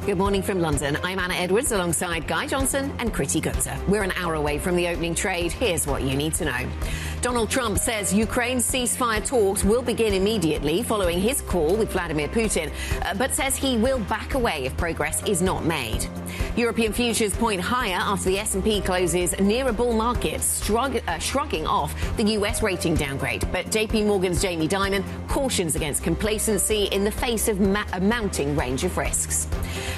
Good morning from London. I'm Anna Edwards alongside Guy Johnson and Kriti Gupta. We're an hour away from the opening trade. Here's what you need to know. Donald Trump says Ukraine's ceasefire talks will begin immediately following his call with Vladimir Putin, but says he will back away if progress is not made. European futures point higher after the S&P closes near a bull market, shrugging off the US rating downgrade. But JPMorgan's Jamie Dimon cautions against complacency in the face of a mounting range of risks.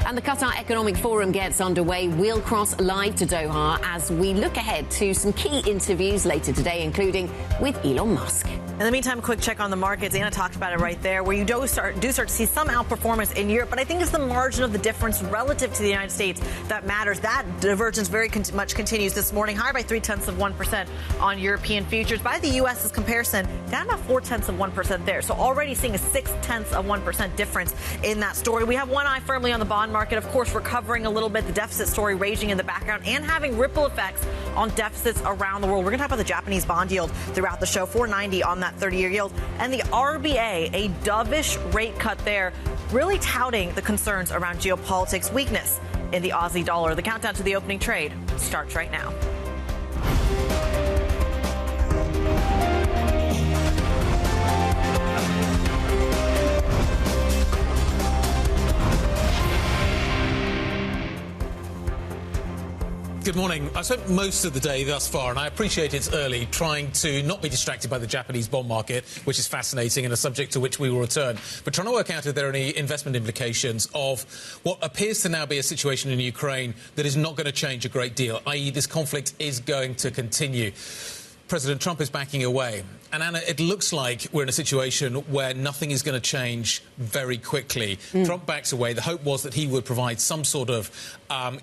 And the Qatar Economic Forum gets underway. We'll cross live to Doha as we look ahead to some key interviews later today, including with Elon Musk. In the meantime, a quick check on the markets. Anna talked about it right there, where you do start to see some outperformance in Europe. But I think it's the margin of the difference relative to the United States that matters. That divergence very much continues this morning, higher by 0.3% on European futures. By the U.S.'s comparison, down about 0.4% there. So already seeing a 0.6% difference in that story. We have one eye firmly on the bond market, of course, recovering a little bit. The deficit story raging in the background and having ripple effects on deficits around the world. We're going to talk about the Japanese bond yield throughout the show, 4.90 on that 30-year yield. And the RBA, a dovish rate cut there, really touting the concerns around geopolitics, weakness in the Aussie dollar. The countdown to the opening trade starts right now. Good morning. I spent most of the day thus far, and I appreciate it's early, trying to not be distracted by the Japanese bond market, which is fascinating and a subject to which we will return, but trying to work out if there are any investment implications of what appears to now be a situation in Ukraine that is not going to change a great deal, i.e. this conflict is going to continue. President Trump is backing away. And, Anna, it looks like we're in a situation where nothing is going to change very quickly. Trump backs away. The hope was that he would provide some sort of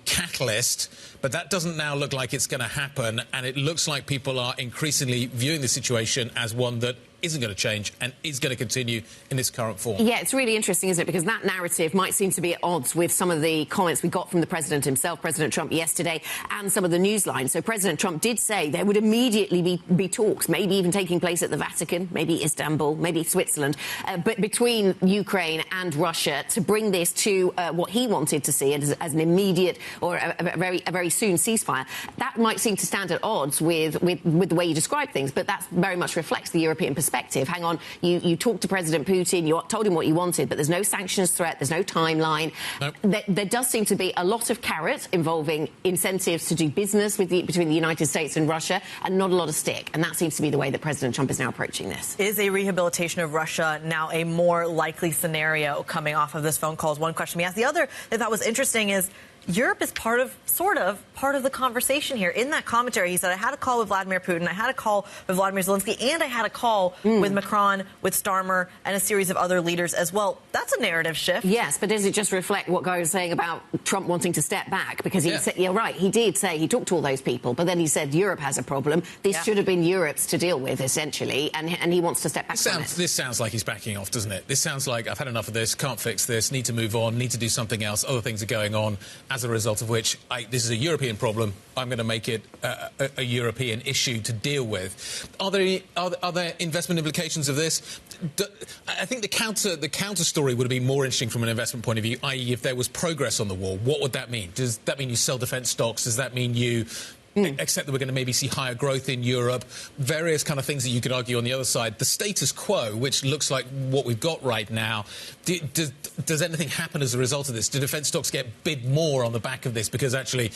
catalyst, but that doesn't now look like it's going to happen. And it looks like people are increasingly viewing the situation as one that isn't going to change and is going to continue in this current form. Yeah, it's really interesting, isn't it? Because that narrative might seem to be at odds with some of the comments we got from the president himself, President Trump, yesterday, and some of the news lines. So President Trump did say there would immediately be talks, maybe even taking place at the Vatican, maybe Istanbul, maybe Switzerland, but between Ukraine and Russia to bring this to what he wanted to see as an immediate or a very soon ceasefire. That might seem to stand at odds with the way you describe things, but that very much reflects the European perspective. Hang on, you talked to President Putin, you told him what you wanted, but there's no sanctions threat, there's no timeline. Nope. There does seem to be a lot of carrot involving incentives to do business between the United States and Russia, and not a lot of stick. And that seems to be the way that President Trump is now approaching this. Is a rehabilitation of Russia now a more likely scenario coming off of this phone call? Is one question we asked. The other that I thought was interesting is Europe is part of the conversation here. In that commentary, he said, I had a call with Vladimir Putin, I had a call with Vladimir Zelensky, and I had a call with Macron, with Starmer, and a series of other leaders as well. That's a narrative shift. Yes, but does it just reflect what Guy was saying about Trump wanting to step back? Because he said, you're right, he did say he talked to all those people, but then he said Europe has a problem. This should have been Europe's to deal with, essentially, and he wants to step back from it. This sounds like he's backing off, doesn't it? This sounds like I've had enough of this, can't fix this, need to move on, need to do something else, other things are going on, as a result of which this is a European problem. I'm going to make it a European issue to deal with. Are there investment implications of this? I think the counter story would have been more interesting from an investment point of view, i.e. if there was progress on the wall, what would that mean? Does that mean you sell defence stocks? Does that mean you except that we're going to maybe see higher growth in Europe, various kind of things that you could argue on the other side. The status quo, which looks like what we've got right now, does anything happen as a result of this? Do defence stocks get bid more on the back of this? Because actually,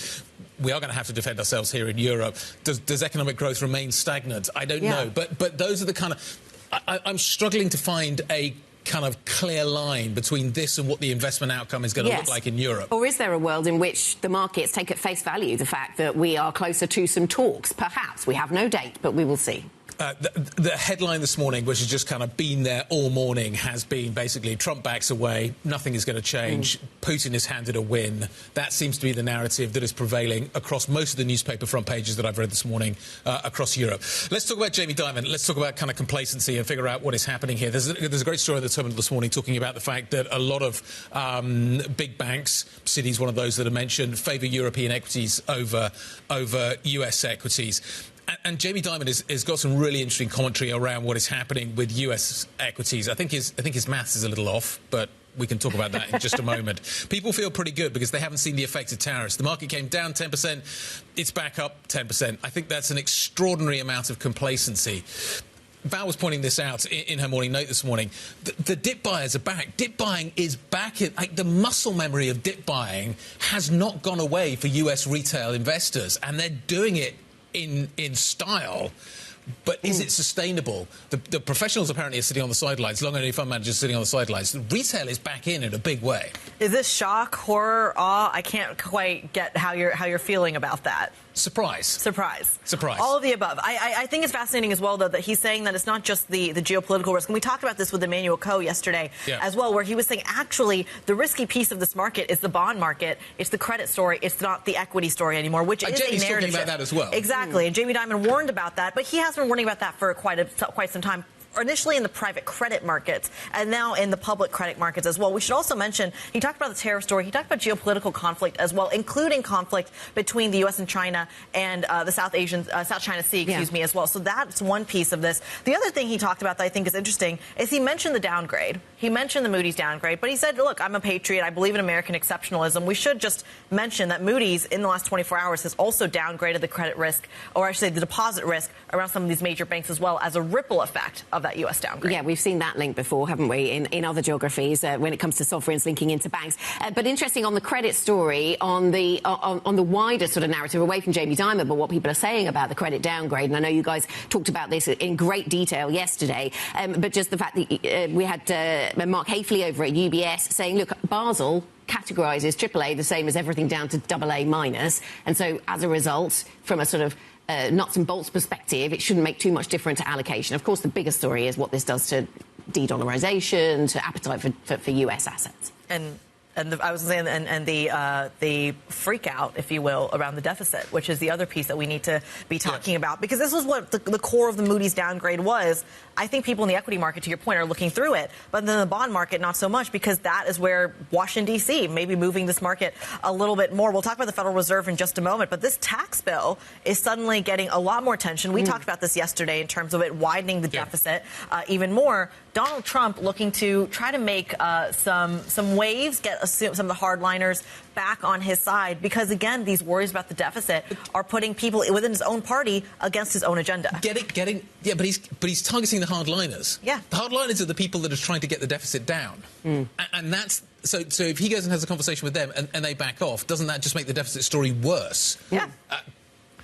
we are going to have to defend ourselves here in Europe. Does economic growth remain stagnant? I don't know. But those are the kind of... I'm struggling to find a kind of clear line between this and what the investment outcome is going to look like in Europe. Or is there a world in which the markets take at face value the fact that we are closer to some talks? Perhaps. We have no date, but we will see. The headline this morning, which has just kind of been there all morning, has been basically Trump backs away, nothing is going to change, Putin is handed a win. That seems to be the narrative that is prevailing across most of the newspaper front pages that I've read this morning across Europe. Let's talk about Jamie Dimon. Let's talk about kind of complacency and figure out what is happening here. There's a great story in the Terminal this morning talking about the fact that a lot of big banks, Citi's one of those that are mentioned, favour European equities over US equities. And Jamie Dimon has got some really interesting commentary around what is happening with US equities. I think his maths is a little off, but we can talk about that in just a moment. People feel pretty good because they haven't seen the effect of tariffs. The market came down 10%. It's back up 10%. I think that's an extraordinary amount of complacency. Val was pointing this out in her morning note this morning. The dip buyers are back. Dip buying is back. The muscle memory of dip buying has not gone away for US retail investors, and they're doing it in style. But is it sustainable? The professionals apparently are sitting on the sidelines. Long-only fund managers sitting on the sidelines. The retail is back in a big way. Is this shock, horror, awe? I can't quite get how you're feeling about that. Surprise. All of the above. I think it's fascinating as well, though, that he's saying that it's not just the geopolitical risk. And we talked about this with Emmanuel Coe yesterday as well, where he was saying actually the risky piece of this market is the bond market. It's the credit story. It's not the equity story anymore, which is Jamie's a narrative talking about that as well. Exactly. And Jamie Dimon warned about that, but he has been warning about that for quite some time. Initially in the private credit markets and now in the public credit markets as well. We should also mention, he talked about the tariff story. He talked about geopolitical conflict as well, including conflict between the U.S. and China and the South China Sea, as well. So that's one piece of this. The other thing he talked about that I think is interesting is he mentioned the downgrade. He mentioned the Moody's downgrade, but he said, look, I'm a patriot. I believe in American exceptionalism. We should just mention that Moody's in the last 24 hours has also downgraded the credit risk, or I should say the deposit risk around some of these major banks as well as a ripple effect of that U.S. downgrade. Yeah, we've seen that link before, haven't we, in other geographies when it comes to sovereigns linking into banks. But interesting on the credit story, on the wider sort of narrative away from Jamie Dimon, but what people are saying about the credit downgrade, and I know you guys talked about this in great detail yesterday, but just the fact that we had Mark Hafley over at UBS saying, look, Basel categorises AAA the same as everything down to AA minus, and so as a result, from a sort of nuts and bolts perspective, it shouldn't make too much difference to allocation. Of course, the bigger story is what this does to de-dollarization, to appetite for US assets. I was saying, the freak out, if you will, around the deficit, which is the other piece that we need to be talking about, because this was what the core of the Moody's downgrade was. I think people in the equity market, to your point, are looking through it, but then the bond market, not so much, because that is where Washington, D.C. may be moving this market a little bit more. We'll talk about the Federal Reserve in just a moment, but this tax bill is suddenly getting a lot more attention. We talked about this yesterday in terms of it widening the deficit even more. Donald Trump looking to try to make some waves, get some of the hardliners back on his side, because, again, these worries about the deficit are putting people within his own party against his own agenda. Yeah, but he's targeting the hardliners. Yeah. The hardliners are the people that are trying to get the deficit down. And that's... So if he goes and has a conversation with them and they back off, doesn't that just make the deficit story worse? Yeah.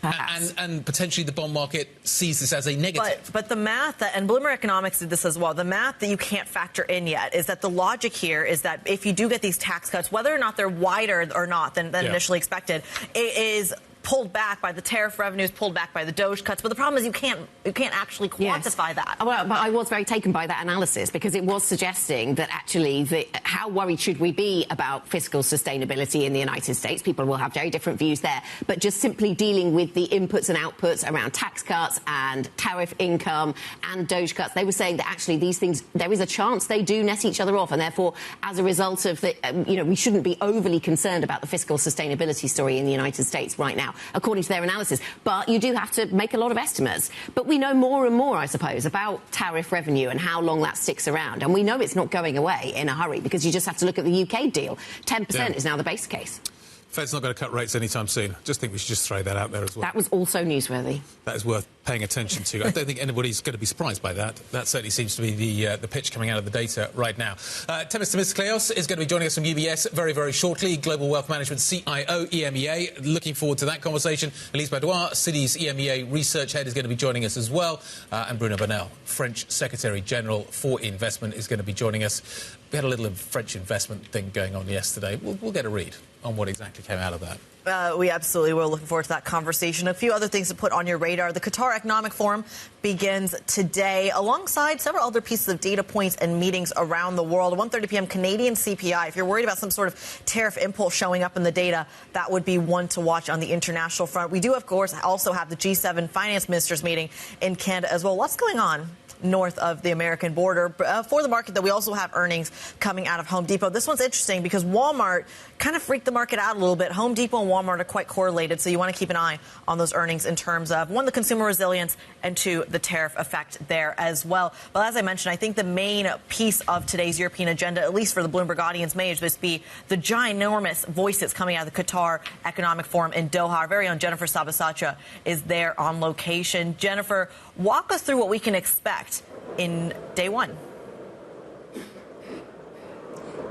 And potentially the bond market sees this as a negative. But the math, and Bloomberg Economics did this as well, the math that you can't factor in yet is that the logic here is that if you do get these tax cuts, whether or not they're wider or not than initially expected, it is pulled back by the tariff revenues, pulled back by the Doge cuts. But the problem is you can't actually quantify that. Well, but I was very taken by that analysis, because it was suggesting that actually how worried should we be about fiscal sustainability in the United States? People will have very different views there. But just simply dealing with the inputs and outputs around tax cuts and tariff income and Doge cuts, they were saying that actually these things, there is a chance they do net each other off. And therefore, as a result of we shouldn't be overly concerned about the fiscal sustainability story in the United States right now, according to their analysis. But you do have to make a lot of estimates. But we know more and more, I suppose, about tariff revenue and how long that sticks around. And we know it's not going away in a hurry, because you just have to look at the UK deal. 10% is now the base case. Fed's not going to cut rates anytime soon. Just think we should just throw that out there as well. That was also newsworthy. That is worth paying attention to. I don't think anybody's going to be surprised by that. That certainly seems to be the pitch coming out of the data right now. Themistocleous is going to be joining us from UBS very, very shortly. Global Wealth Management CIO, EMEA. Looking forward to that conversation. Elise Badoy, Citi's EMEA Research Head, is going to be joining us as well. And Bruno Bonnell, French Secretary General for Investment, is going to be joining us. We had a little French investment thing going on yesterday. We'll get a read on what exactly came out of that. We absolutely will. Looking forward to that conversation. A few other things to put on your radar. The Qatar Economic Forum begins today, alongside several other pieces of data points and meetings around the world. 1:30 p.m. Canadian CPI. If you're worried about some sort of tariff impulse showing up in the data, that would be one to watch on the international front. We do, of course, also have the G7 finance ministers meeting in Canada as well. What's going on north of the American border. For the market, though, we also have earnings coming out of Home Depot. This one's interesting because Walmart kind of freaked the market out a little bit. Home Depot and Walmart are quite correlated, so you want to keep an eye on those earnings in terms of, one, the consumer resilience, and two, the tariff effect there as well. But as I mentioned, I think the main piece of today's European agenda, at least for the Bloomberg audience, may just be the ginormous voices coming out of the Qatar Economic Forum in Doha. Our very own Jennifer Sabasacha is there on location. Jennifer, walk us through what we can expect in day one.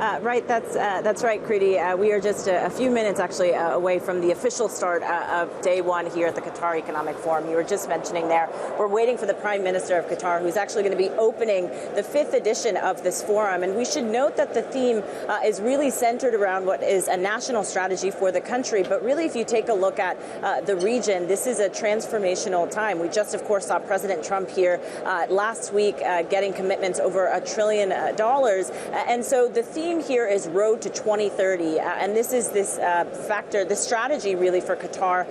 Right, that's right, Kriti. We are just a few minutes actually away from the official start of day one here at the Qatar Economic Forum. You were just mentioning there, we're waiting for the Prime Minister of Qatar, who's actually going to be opening the 5th edition of this forum. And we should note that the theme is really centered around what is a national strategy for the country. But really, if you take a look at the region, this is a transformational time. We just, of course, saw President Trump here last week getting commitments over $1 trillion. And so the theme here is Road to 2030, and this is this this strategy really for Qatar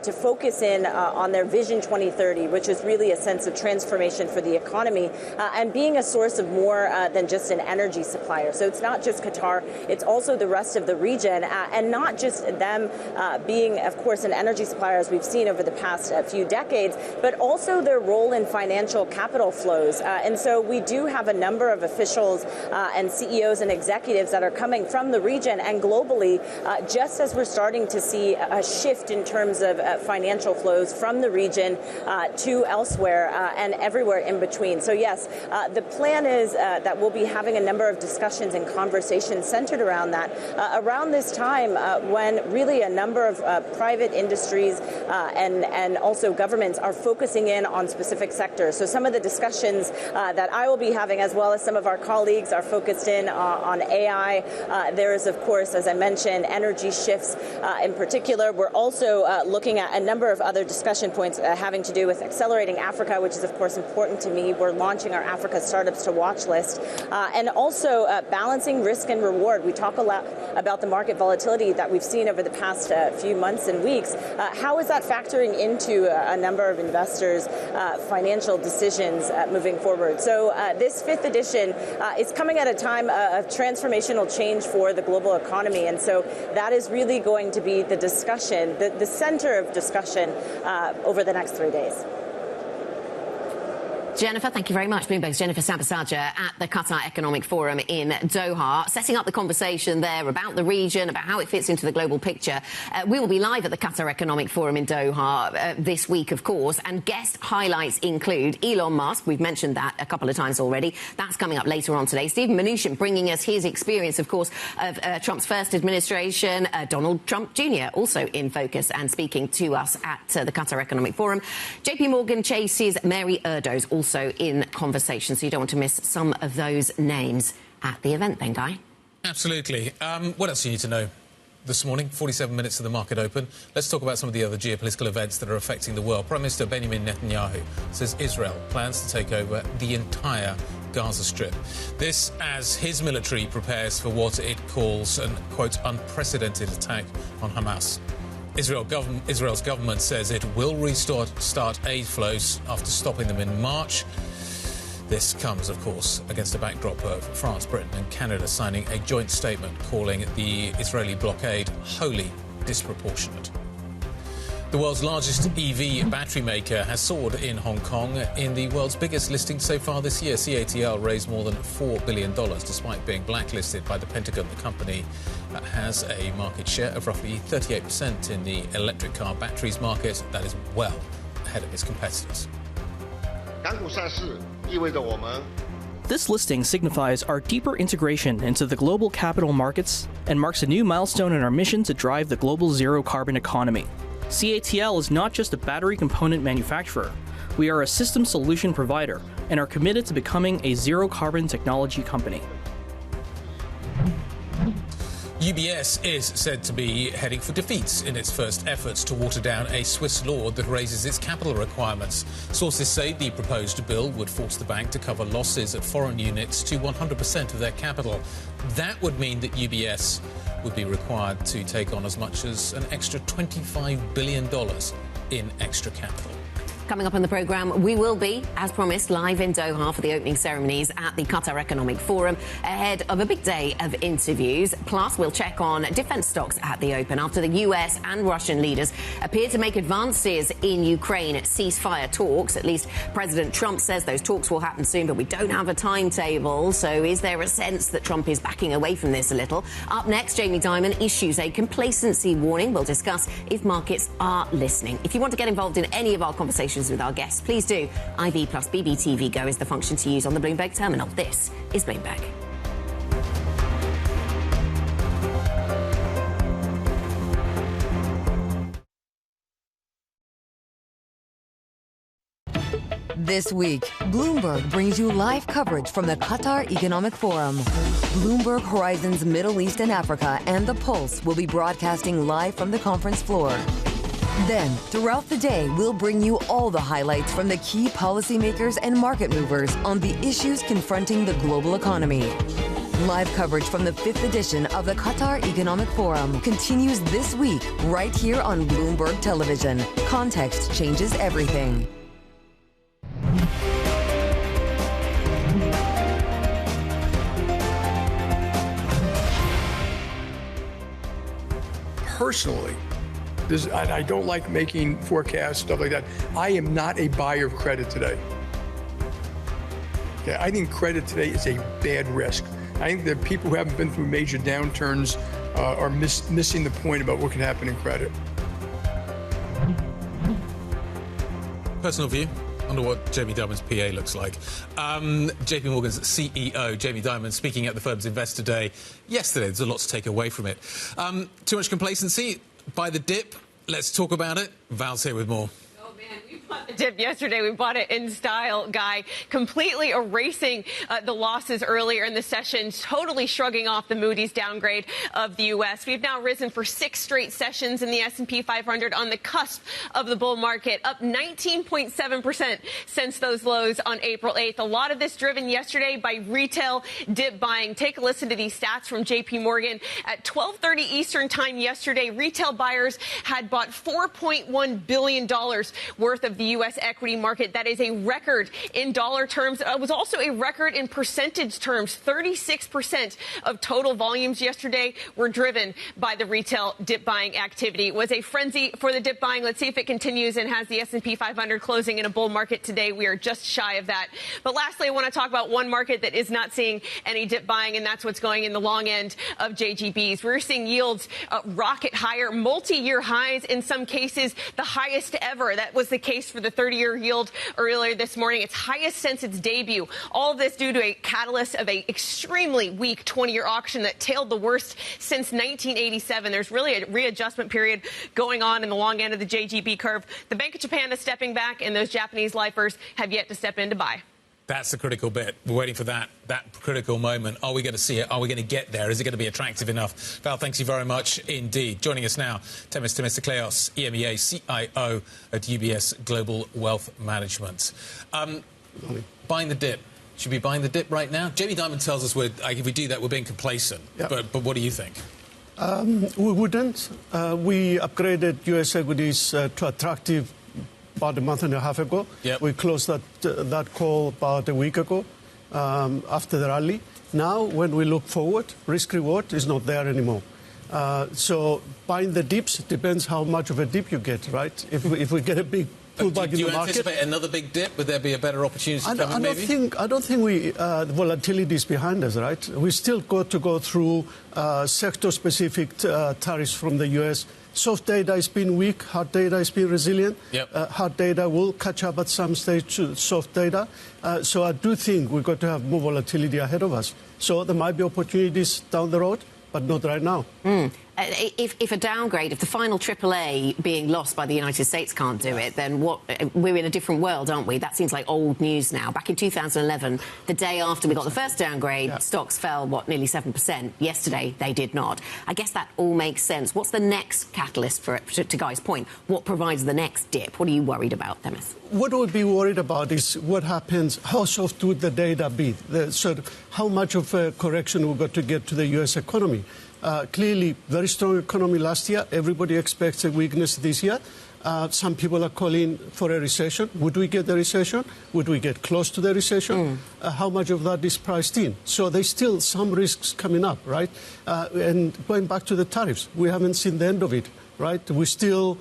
to focus in on their Vision 2030, which is really a sense of transformation for the economy and being a source of more than just an energy supplier. So it's not just Qatar, it's also the rest of the region, and not just them being, of course, an energy supplier as we've seen over the past few decades, but also their role in financial capital flows. And so we do have a number of officials and CEOs and executives that are coming from the region and globally, just as we're starting to see a shift in terms of financial flows from the region to elsewhere and everywhere in between. So yes, the plan is that we'll be having a number of discussions and conversations centered around that around this time when really a number of private industries and also governments are focusing in on specific sectors. So some of the discussions that I will be having, as well as some of our colleagues, are focused in on AI. There is, of course, as I mentioned, energy shifts in particular. We're also looking at a number of other discussion points having to do with accelerating Africa, which is, of course, important to me. We're launching our Africa Startups to Watch list. And also balancing risk and reward. We talk a lot about the market volatility that we've seen over the past few months and weeks. How is that factoring into a number of investors' financial decisions moving forward? So this 5th edition is coming at a time of transformational change for the global economy. And so that is really going to be the discussion, the center of discussion over the next 3 days. Jennifer, thank you very much. Bloomberg's Jennifer Sabasacha at the Qatar Economic Forum in Doha, setting up the conversation there about the region, about how it fits into the global picture. We will be live at the Qatar Economic Forum in Doha this week, of course, and guest highlights include Elon Musk. We've mentioned that a couple of times already. That's coming up later on today. Stephen Mnuchin bringing us his experience, of course, of Trump's first administration. Donald Trump Jr. also in focus and speaking to us at the Qatar Economic Forum. JPMorgan Chase's Mary Erdoes also in conversation, so you don't want to miss some of those names at the event then, Guy. Absolutely. What else do you need to know this morning? 47 minutes to the market open. Let's talk about some of the other geopolitical events that are affecting the world. Prime Minister Benjamin Netanyahu says Israel plans to take over the entire Gaza Strip. This as his military prepares for what it calls an, quote, unprecedented attack on Hamas. Israel's government says it will start aid flows after stopping them in March. This comes, of course, against a backdrop of France, Britain and Canada signing a joint statement calling the Israeli blockade wholly disproportionate. The world's largest EV battery maker has soared in Hong Kong in the world's biggest listing so far this year. CATL raised more than $4 billion despite being blacklisted by the Pentagon. The company has a market share of roughly 38% in the electric car batteries market. That is well ahead of its competitors. This listing signifies our deeper integration into the global capital markets and marks a new milestone in our mission to drive the global zero-carbon economy. CATL is not just a battery component manufacturer. We are a system solution provider and are committed to becoming a zero-carbon technology company. UBS is said to be heading for defeat in its first efforts to water down a Swiss law that raises its capital requirements. Sources say the proposed bill would force the bank to cover losses at foreign units to 100% of their capital. That would mean that UBS would be required to take on as much as an extra $25 billion in extra capital. Coming up on the programme, we will be, as promised, live in Doha for the opening ceremonies at the Qatar Economic Forum ahead of a big day of interviews. Plus, we'll check on defence stocks at the open after the US and Russian leaders appear to make advances in Ukraine ceasefire talks. At least President Trump says those talks will happen soon, but we don't have a timetable. So is there a sense that Trump is backing away from this a little? Up next, Jamie Dimon issues a complacency warning. We'll discuss if markets are listening. If you want to get involved in any of our conversations with our guests, please do. IB plus BBTV Go is the function to use on the Bloomberg terminal. This is Bloomberg. This week, Bloomberg brings you live coverage from the Qatar Economic Forum. Bloomberg Horizons Middle East and Africa and The Pulse will be broadcasting live from the conference floor. Then, throughout the day, we'll bring you all the highlights from the key policymakers and market movers on the issues confronting the global economy. Live coverage from the 5th edition of the Qatar Economic Forum continues this week right here on Bloomberg Television. Context changes everything. Personally, I don't like making forecasts, stuff like that. I am not a buyer of credit today. Okay, I think credit today is a bad risk. I think that people who haven't been through major downturns are missing the point about what can happen in credit. Personal view? I wonder what Jamie Dimon's PA looks like. JPMorgan's CEO Jamie Dimon speaking at the firm's Investor Day yesterday. There's a lot to take away from it. Too much complacency? Buy the dip? Let's talk about it. Val's here with more. We bought the dip yesterday. We bought it in style, Guy, completely erasing the losses earlier in the session, totally shrugging off the Moody's downgrade of the U.S. We've now risen for 6 straight sessions in the S&P 500 on the cusp of the bull market, up 19.7% since those lows on April 8th. A lot of this driven yesterday by retail dip buying. Take a listen to these stats from JPMorgan. At 12:30 Eastern time yesterday, retail buyers had bought $4.1 billion worth of the U.S. equity market. That is a record in dollar terms. It was also a record in percentage terms. 36% of total volumes yesterday were driven by the retail dip buying activity. It was a frenzy for the dip buying. Let's see if it continues and has the S&P 500 closing in a bull market today. We are just shy of that. But lastly, I want to talk about one market that is not seeing any dip buying, and that's what's going in the long end of JGBs. We're seeing yields rocket higher, multi-year highs in some cases, the highest ever. That was the case for the 30-year yield earlier this morning. Its highest since its debut. All of this due to a catalyst of an extremely weak 20-year auction that tailed the worst since 1987. There's really a readjustment period going on in the long end of the JGB curve. The Bank of Japan is stepping back, and those Japanese lifers have yet to step in to buy. That's the critical bit. We're waiting for that critical moment. Are we going to see it? Are we going to get there? Is it going to be attractive enough? Val, thanks you very much indeed. Joining us now, Themistocleous, EMEA CIO at UBS Global Wealth Management. Buying the dip. Should we be buying the dip right now? Jamie Dimon tells us if we do that, we're being complacent. Yep. But what do you think? We wouldn't. We upgraded U.S. equities to attractive about a month and a half ago. Yep. We closed that call about a week ago after the rally. Now, when we look forward, risk-reward is not there anymore. So buying the dips depends how much of a dip you get, right? If we get a big pullback in the market... Do you anticipate another big dip? Would there be a better opportunity coming, maybe? I don't think the volatility is behind us, right? We still got to go through sector-specific tariffs from the U.S. Soft data has been weak. Hard data has been resilient. Yep. Hard data will catch up at some stage to soft data. So I do think we've got to have more volatility ahead of us. So there might be opportunities down the road, but not right now. If a downgrade, if the final AAA being lost by the United States can't do it, then we're in a different world, aren't we? That seems like old news now. Back in 2011, the day after we got the first downgrade, stocks fell, nearly 7%. Yesterday, they did not. I guess that all makes sense. What's the next catalyst for it, to Guy's point? What provides the next dip? What are you worried about, Themis? What I would be worried about is what happens, how soft would the data be? How much of a correction we've got to get to the U.S. economy? Clearly, very strong economy last year. Everybody expects a weakness this year. Some people are calling for a recession. Would we get the recession? Would we get close to the recession? How much of that is priced in? So there's still some risks coming up, right? And going back to the tariffs, we haven't seen the end of it, right? We still,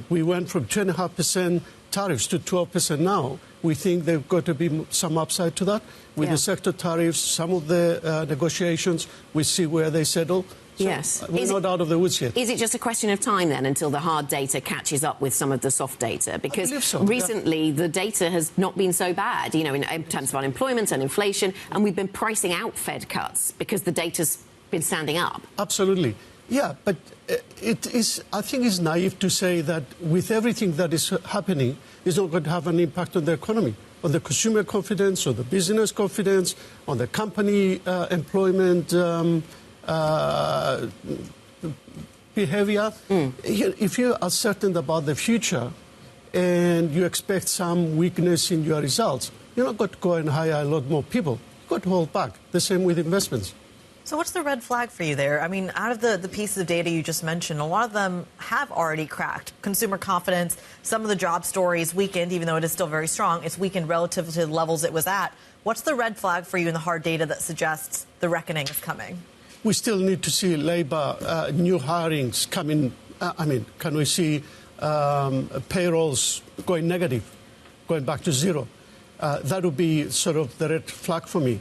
we went from 2.5% tariffs to 12% now. We think there's got to be some upside to that. With the sector tariffs, some of the negotiations, we see where they settle. So yes. We're not out of the woods yet. Is it just a question of time, then, until the hard data catches up with some of the soft data? Because recently the data has not been so bad, in terms of unemployment and inflation, and we've been pricing out Fed cuts because the data's been standing up. Absolutely. Yeah, but I think it's naive to say that with everything that is happening, it's not going to have an impact on the economy, on the consumer confidence, on the business confidence, on the company employment behavior. If you are certain about the future and you expect some weakness in your results, you're not going to go and hire a lot more people. You've got to hold back. The same with investments. So what's the red flag for you there? I mean, out of the pieces of data you just mentioned, a lot of them have already cracked. Consumer confidence, some of the job stories weakened, even though it is still very strong. It's weakened relative to the levels it was at. What's the red flag for you in the hard data that suggests the reckoning is coming? We still need to see labor, new hirings coming. Can we see payrolls going negative, going back to zero? That would be sort of the red flag for me.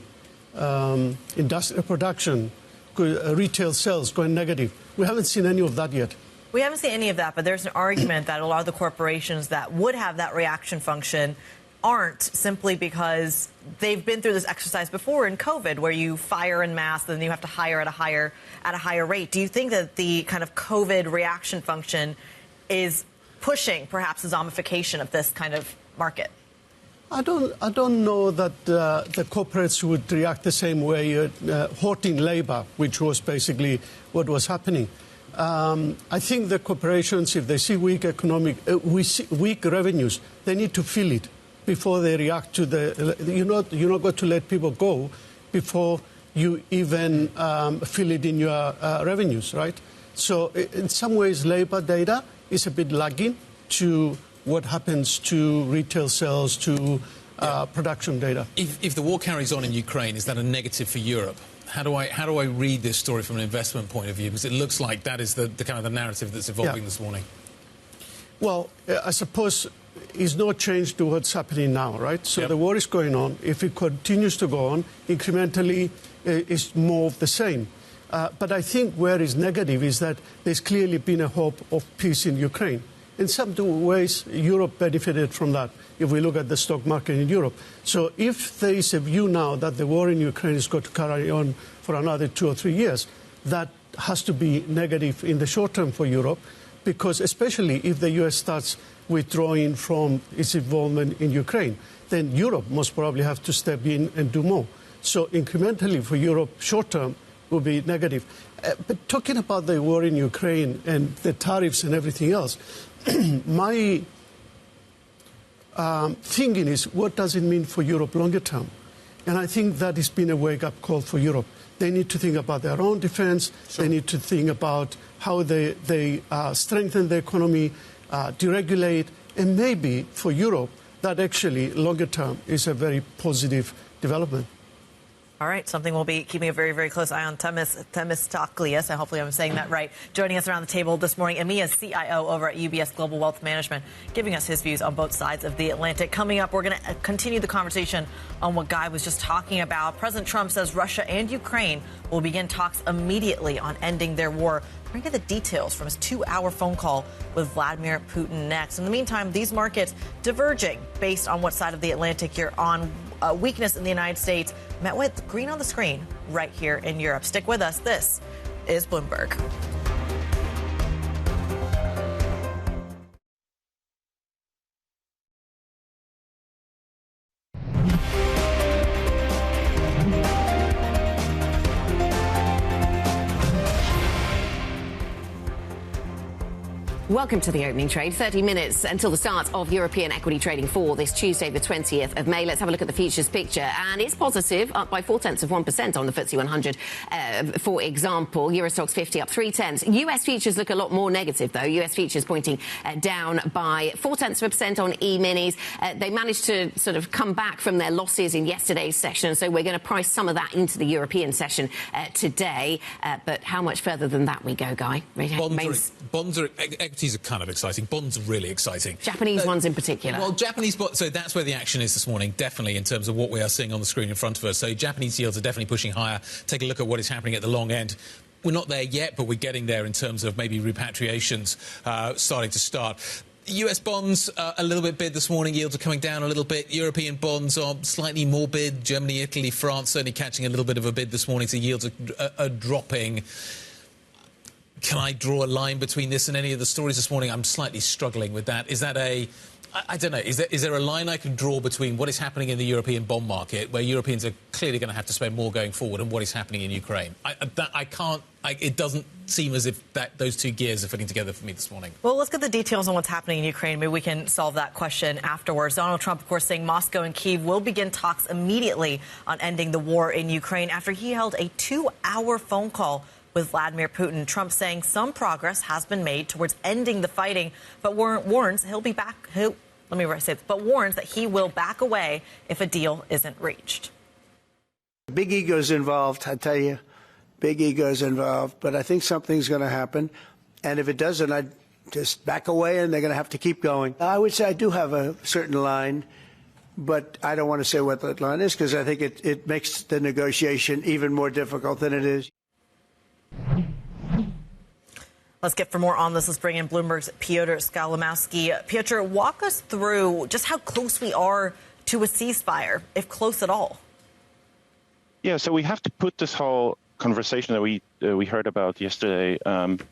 Industrial production, retail sales going negative. We haven't seen any of that yet. We haven't seen any of that, but there's an argument that a lot of the corporations that would have that reaction function aren't, simply because they've been through this exercise before in COVID, where you fire en masse and then you have to hire at a higher rate. Do you think that the kind of COVID reaction function is pushing perhaps the zombification of this kind of market? I don't know that the corporates would react the same way, hoarding labor, which was basically what was happening. I think the corporations, if they see weak weak revenues, they need to feel it before they react to you're not going to let people go before you even feel it in your revenues, right? So in some ways, labor data is a bit lagging to what happens to retail sales, to production data. If the war carries on in Ukraine, is that a negative for Europe? How do I read this story from an investment point of view? Because it looks like that is the kind of the narrative that's evolving this morning. Well, I suppose is no change to what's happening now, right? So the war is going on. If it continues to go on, incrementally, it's more of the same. But I think where is negative is that there's clearly been a hope of peace in Ukraine. In some ways, Europe benefited from that, if we look at the stock market in Europe. So if there is a view now that the war in Ukraine is going to carry on for another 2 or 3 years, that has to be negative in the short term for Europe, because especially if the US starts withdrawing from its involvement in Ukraine, then Europe most probably have to step in and do more. So incrementally for Europe, short term, will be negative. But talking about the war in Ukraine and the tariffs and everything else, my thinking is, what does it mean for Europe longer term? And I think that has been a wake-up call for Europe. They need to think about their own defense. Sure. They need to think about how they strengthen the economy, deregulate, and maybe for Europe, that actually longer term is a very positive development. All right, something we'll be keeping a very, very close eye on. Themistocleous, hopefully I'm saying that right, joining us around the table this morning, EMEA's CIO over at UBS Global Wealth Management, giving us his views on both sides of the Atlantic. Coming up, we're going to continue the conversation on what Guy was just talking about. President Trump says Russia and Ukraine will begin talks immediately on ending their war. Bring you the details from his 2-hour phone call with Vladimir Putin next. In the meantime, these markets diverging based on what side of the Atlantic you're on. Weakness in the United States met with green on the screen right here in Europe. Stick with us. This is Bloomberg. Welcome to the opening trade. 30 minutes until the start of European equity trading for this Tuesday, the 20th of May. Let's have a look at the futures picture. And it's positive, up by 0.4% on the FTSE 100, for example. Euro Stoxx 50 up 0.3. US futures look a lot more negative, though. US futures pointing down by 0.4% on E-minis. They managed to sort of come back from their losses in yesterday's session, so we're going to price some of that into the European session today. But how much further than that we go, Guy? Equities are kind of exciting. Bonds are really exciting. Japanese ones in particular. Well, Japanese bonds, so that's where the action is this morning, definitely, in terms of what we are seeing on the screen in front of us. So Japanese yields are definitely pushing higher. Take a look at what is happening at the long end. We're not there yet, but we're getting there in terms of maybe repatriations starting to start. US bonds a little bit bid this morning. Yields are coming down a little bit. European bonds are slightly more bid. Germany, Italy, France certainly catching a little bit of a bid this morning. So yields are dropping. Can I draw a line between this and any of the stories this morning? I'm slightly struggling with that. Is that I don't know. Is there a line I can draw between what is happening in the European bond market, where Europeans are clearly going to have to spend more going forward, and what is happening in Ukraine? I can't. It doesn't seem as if those two gears are fitting together for me this morning. Well, let's get the details on what's happening in Ukraine. Maybe we can solve that question afterwards. Donald Trump, of course, saying Moscow and Kyiv will begin talks immediately on ending the war in Ukraine after he held a 2-hour phone call with Vladimir Putin. Trump saying some progress has been made towards ending the fighting, but warns he'll be back. But warns that he will back away if a deal isn't reached. Big egos involved, I tell you. Big egos involved. But I think something's going to happen. And if it doesn't, I'd just back away, and they're going to have to keep going. I would say I do have a certain line, but I don't want to say what that line is, because I think it makes the negotiation even more difficult than it is. Let's get for more on this. Let's bring in Bloomberg's Piotr Skolimowski. Piotr, walk us through just how close we are to a ceasefire, if close at all. Yeah, so we have to put this whole conversation that we heard about yesterday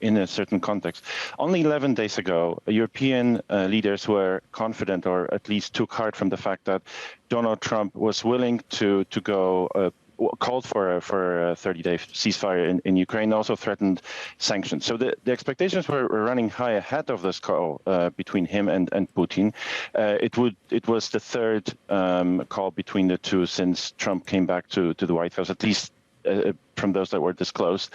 in a certain context. Only 11 days ago, European leaders were confident, or at least took heart from the fact that Donald Trump was willing to go called for a 30-day ceasefire in Ukraine, also threatened sanctions. So the expectations were running high ahead of this call between him and Putin. It was the third call between the two since Trump came back to the White House, at least from those that were disclosed.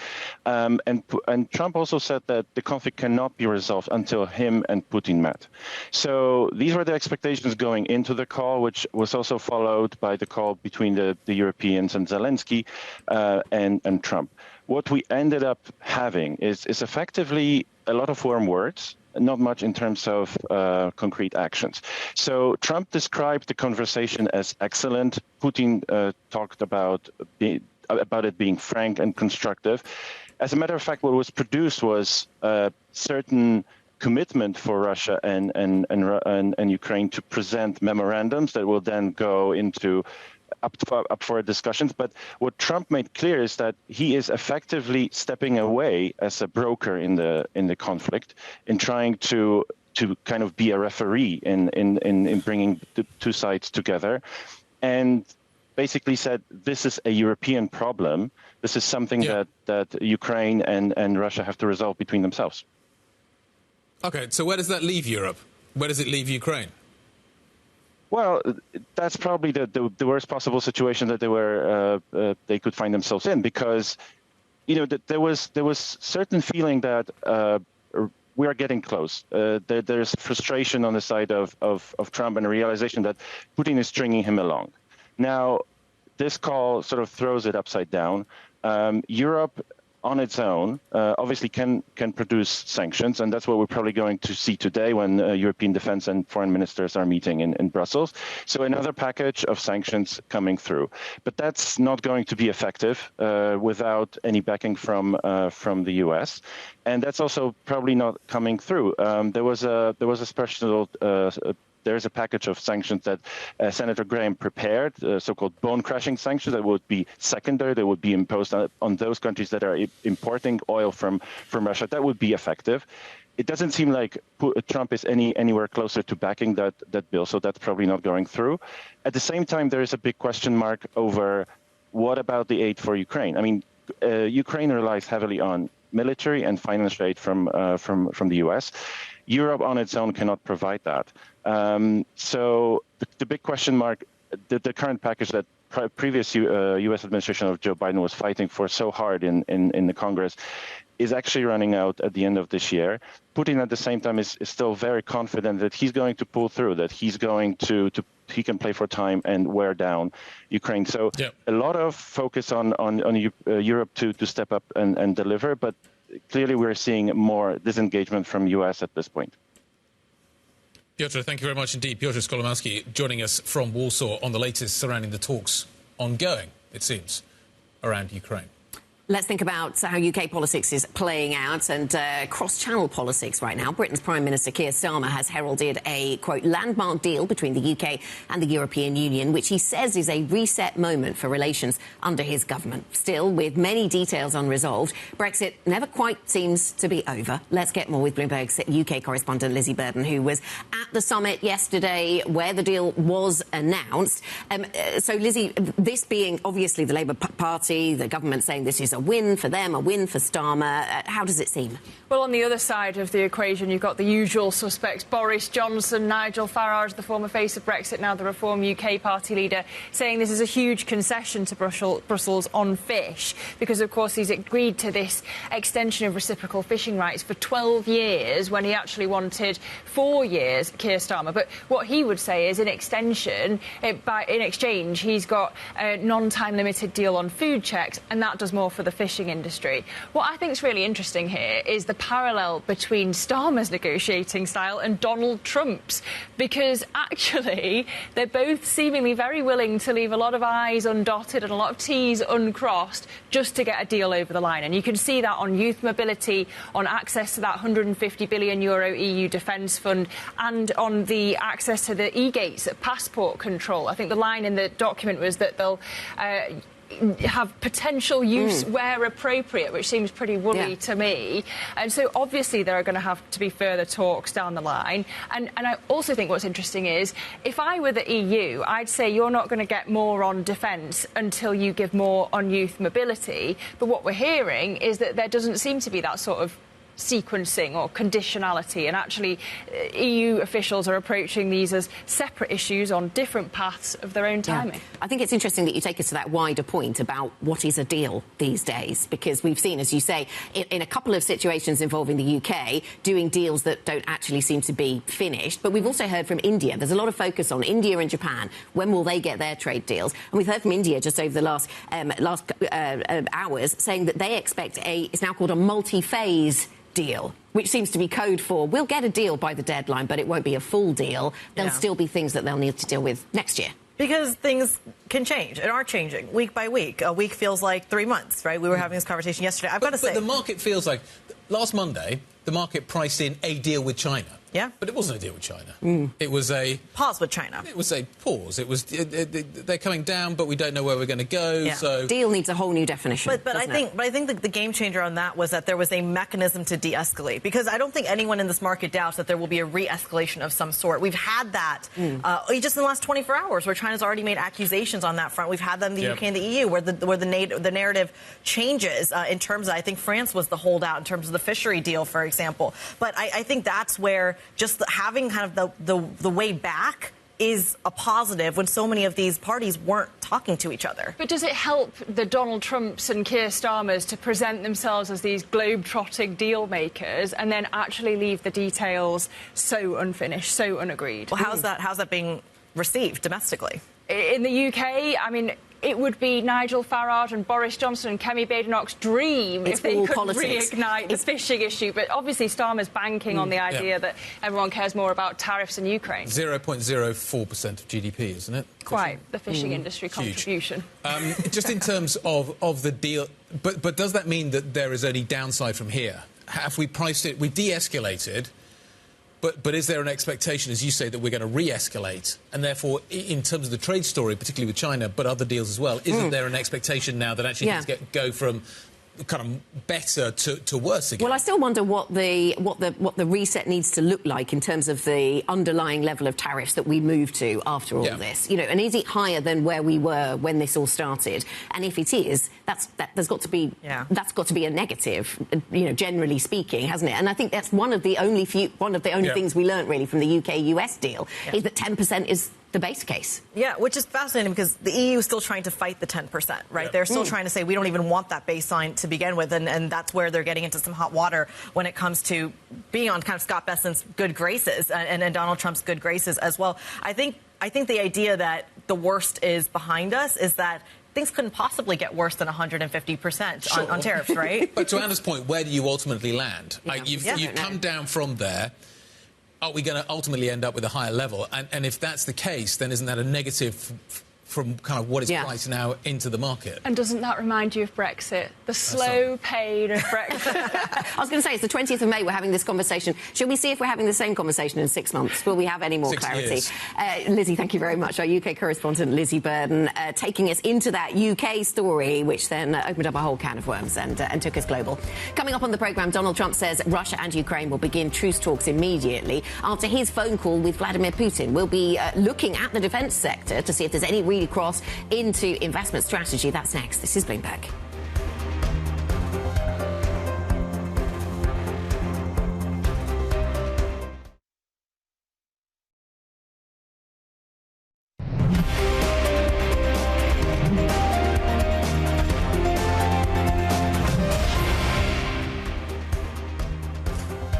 And Trump also said that the conflict cannot be resolved until him and Putin met. So these were the expectations going into the call, which was also followed by the call between the Europeans and Zelensky and Trump. What we ended up having is effectively a lot of warm words, not much in terms of concrete actions. So Trump described the conversation as excellent. Putin talked about it being frank and constructive. As a matter of fact, what was produced was a certain commitment for Russia and Ukraine to present memorandums that will then go into up for discussions. But what Trump made clear is that he is effectively stepping away as a broker in the conflict, in trying to kind of be a referee in bringing the two sides together, and basically said this is a European problem. This is something that Ukraine and Russia have to resolve between themselves. Okay, so where does that leave Europe? Where does it leave Ukraine? Well, that's probably the worst possible situation that they could find themselves in, because there was certain feeling that we are getting close. There's frustration on the side of Trump, and a realization that Putin is stringing him along. Now, this call sort of throws it upside down. Europe, on its own, obviously can produce sanctions, and that's what we're probably going to see today when European defense and foreign ministers are meeting in Brussels. So another package of sanctions coming through. But that's not going to be effective without any backing from the U.S., and that's also probably not coming through. There was a special there's a package of sanctions that Senator Graham prepared, so-called bone-crushing sanctions that would be secondary, that would be imposed on those countries that are importing oil from Russia. That would be effective. It doesn't seem like Trump is anywhere closer to backing that bill, so that's probably not going through. At the same time, there is a big question mark over what about the aid for Ukraine. I mean, Ukraine relies heavily on military and financial aid from the U.S. Europe on its own cannot provide that. So the big question mark, the current package that previous U.S. administration of Joe Biden was fighting for so hard in the Congress is actually running out at the end of this year. Putin at the same time is still very confident that he's going to pull through, that he's going to he can play for time and wear down Ukraine. So a lot of focus on Europe to step up and deliver, but clearly we're seeing more disengagement from U.S. at this point. Piotr, thank you very much indeed. Piotr Skolomowski joining us from Warsaw on the latest surrounding the talks ongoing, it seems, around Ukraine. Let's think about how UK politics is playing out and cross-channel politics right now. Britain's Prime Minister Keir Starmer has heralded a, quote, landmark deal between the UK and the European Union, which he says is a reset moment for relations under his government. Still, with many details unresolved, Brexit never quite seems to be over. Let's get more with Bloomberg's UK correspondent Lizzie Burden, who was at the summit yesterday where the deal was announced. So, Lizzie, this being obviously the Labour Party, the government saying this is a win for them, a win for Starmer. How does it seem? Well, on the other side of the equation, you've got the usual suspects, Boris Johnson, Nigel Farage, the former face of Brexit, now the Reform UK party leader, saying this is a huge concession to Brussels on fish, because, of course, he's agreed to this extension of reciprocal fishing rights for 12 years when he actually wanted 4 years, Keir Starmer. But what he would say is, in extension, in exchange, he's got a non-time limited deal on food checks, and that does more for the fishing industry. What I think is really interesting here is the parallel between Starmer's negotiating style and Donald Trump's, because actually they're both seemingly very willing to leave a lot of I's undotted and a lot of T's uncrossed just to get a deal over the line. And you can see that on youth mobility, on access to that €150 billion EU defence fund, and on the access to the e-gates passport control. I think the line in the document was that they'll have potential use where appropriate, which seems pretty woolly to me. And so obviously there are going to have to be further talks down the line. And I also think what's interesting is, if I were the EU, I'd say you're not going to get more on defence until you give more on youth mobility. But what we're hearing is that there doesn't seem to be that sort of sequencing or conditionality, and actually EU officials are approaching these as separate issues on different paths of their own timing. I think it's interesting that you take us to that wider point about what is a deal these days, because we've seen, as you say, in a couple of situations involving the UK, doing deals that don't actually seem to be finished. But we've also heard from India. There's a lot of focus on India and Japan. When will they get their trade deals? And we've heard from India just over the last hours saying that they expect it's now called a multi-phase deal, which seems to be code for we'll get a deal by the deadline, but it won't be a full deal. There'll still be things that they'll need to deal with next year. Because things can change and are changing week by week. A week feels like 3 months, right? We were having this conversation yesterday. I've got to say, but the market feels like last Monday, the market priced in a deal with China. Yeah. But it wasn't a deal with China. It was a pause with China. It was a pause. It was they're coming down, but we don't know where we're going to go. Yeah. So deal needs a whole new definition. But I think the game changer on that was that there was a mechanism to de-escalate, because I don't think anyone in this market doubts that there will be a re-escalation of some sort. We've had that just in the last 24 hours, where China's already made accusations on that front. We've had them in the UK and the EU, where the narrative changes in terms of, I think France was the holdout in terms of the fishery deal, for example. But I think that's where just having kind of the way back is a positive when so many of these parties weren't talking to each other. But does it help the Donald Trumps and Keir Starmers to present themselves as these globe-trotting deal makers and then actually leave the details so unfinished, so unagreed? Well, how's that being received domestically? In the UK, I mean, it would be Nigel Farage and Boris Johnson and Kemi Badenoch's dream if they could reignite the fishing issue. But obviously Starmer's banking on the idea that everyone cares more about tariffs in Ukraine. 0.04% of GDP, isn't it? Quite, the fishing industry contribution. Just in terms of the deal, but does that mean that there is only downside from here? Have we priced it, we de-escalated, but is there an expectation, as you say, that we're going to re-escalate? And therefore, in terms of the trade story, particularly with China, but other deals as well, isn't there an expectation now that actually things go from kind of better to worse again. Well, I still wonder what the reset needs to look like in terms of the underlying level of tariffs that we move to after all this. You know, and is it higher than where we were when this all started? And if it is, there's got to be a negative. You know, generally speaking, hasn't it? And I think that's one of the only things we learned really from the UK-US deal is that 10% is the base case. Yeah, which is fascinating because the EU is still trying to fight the 10%, right? They're still trying to say we don't even want that baseline to begin with, and that's where they're getting into some hot water when it comes to being on kind of Scott Bessent's good graces and Donald Trump's good graces as well. I think the idea that the worst is behind us is that things couldn't possibly get worse than 150% on tariffs, right? But to Anna's point, where do you ultimately land? You've come down from there. Are we going to ultimately end up with a higher level? And if that's the case, then isn't that a negative from kind of what is priced now into the market? And doesn't that remind you of Brexit? The slow pain of Brexit. I was going to say, it's the 20th of May, we're having this conversation. Shall we see if we're having the same conversation in 6 months? Will we have any more 6 clarity? years. Lizzie, thank you very much. Our UK correspondent, Lizzie Burden, taking us into that UK story, which then opened up a whole can of worms and took us global. Coming up on the programme, Donald Trump says Russia and Ukraine will begin truce talks immediately after his phone call with Vladimir Putin. We'll be looking at the defence sector to see if there's any read across into investment strategy. That's next. This is Bloomberg.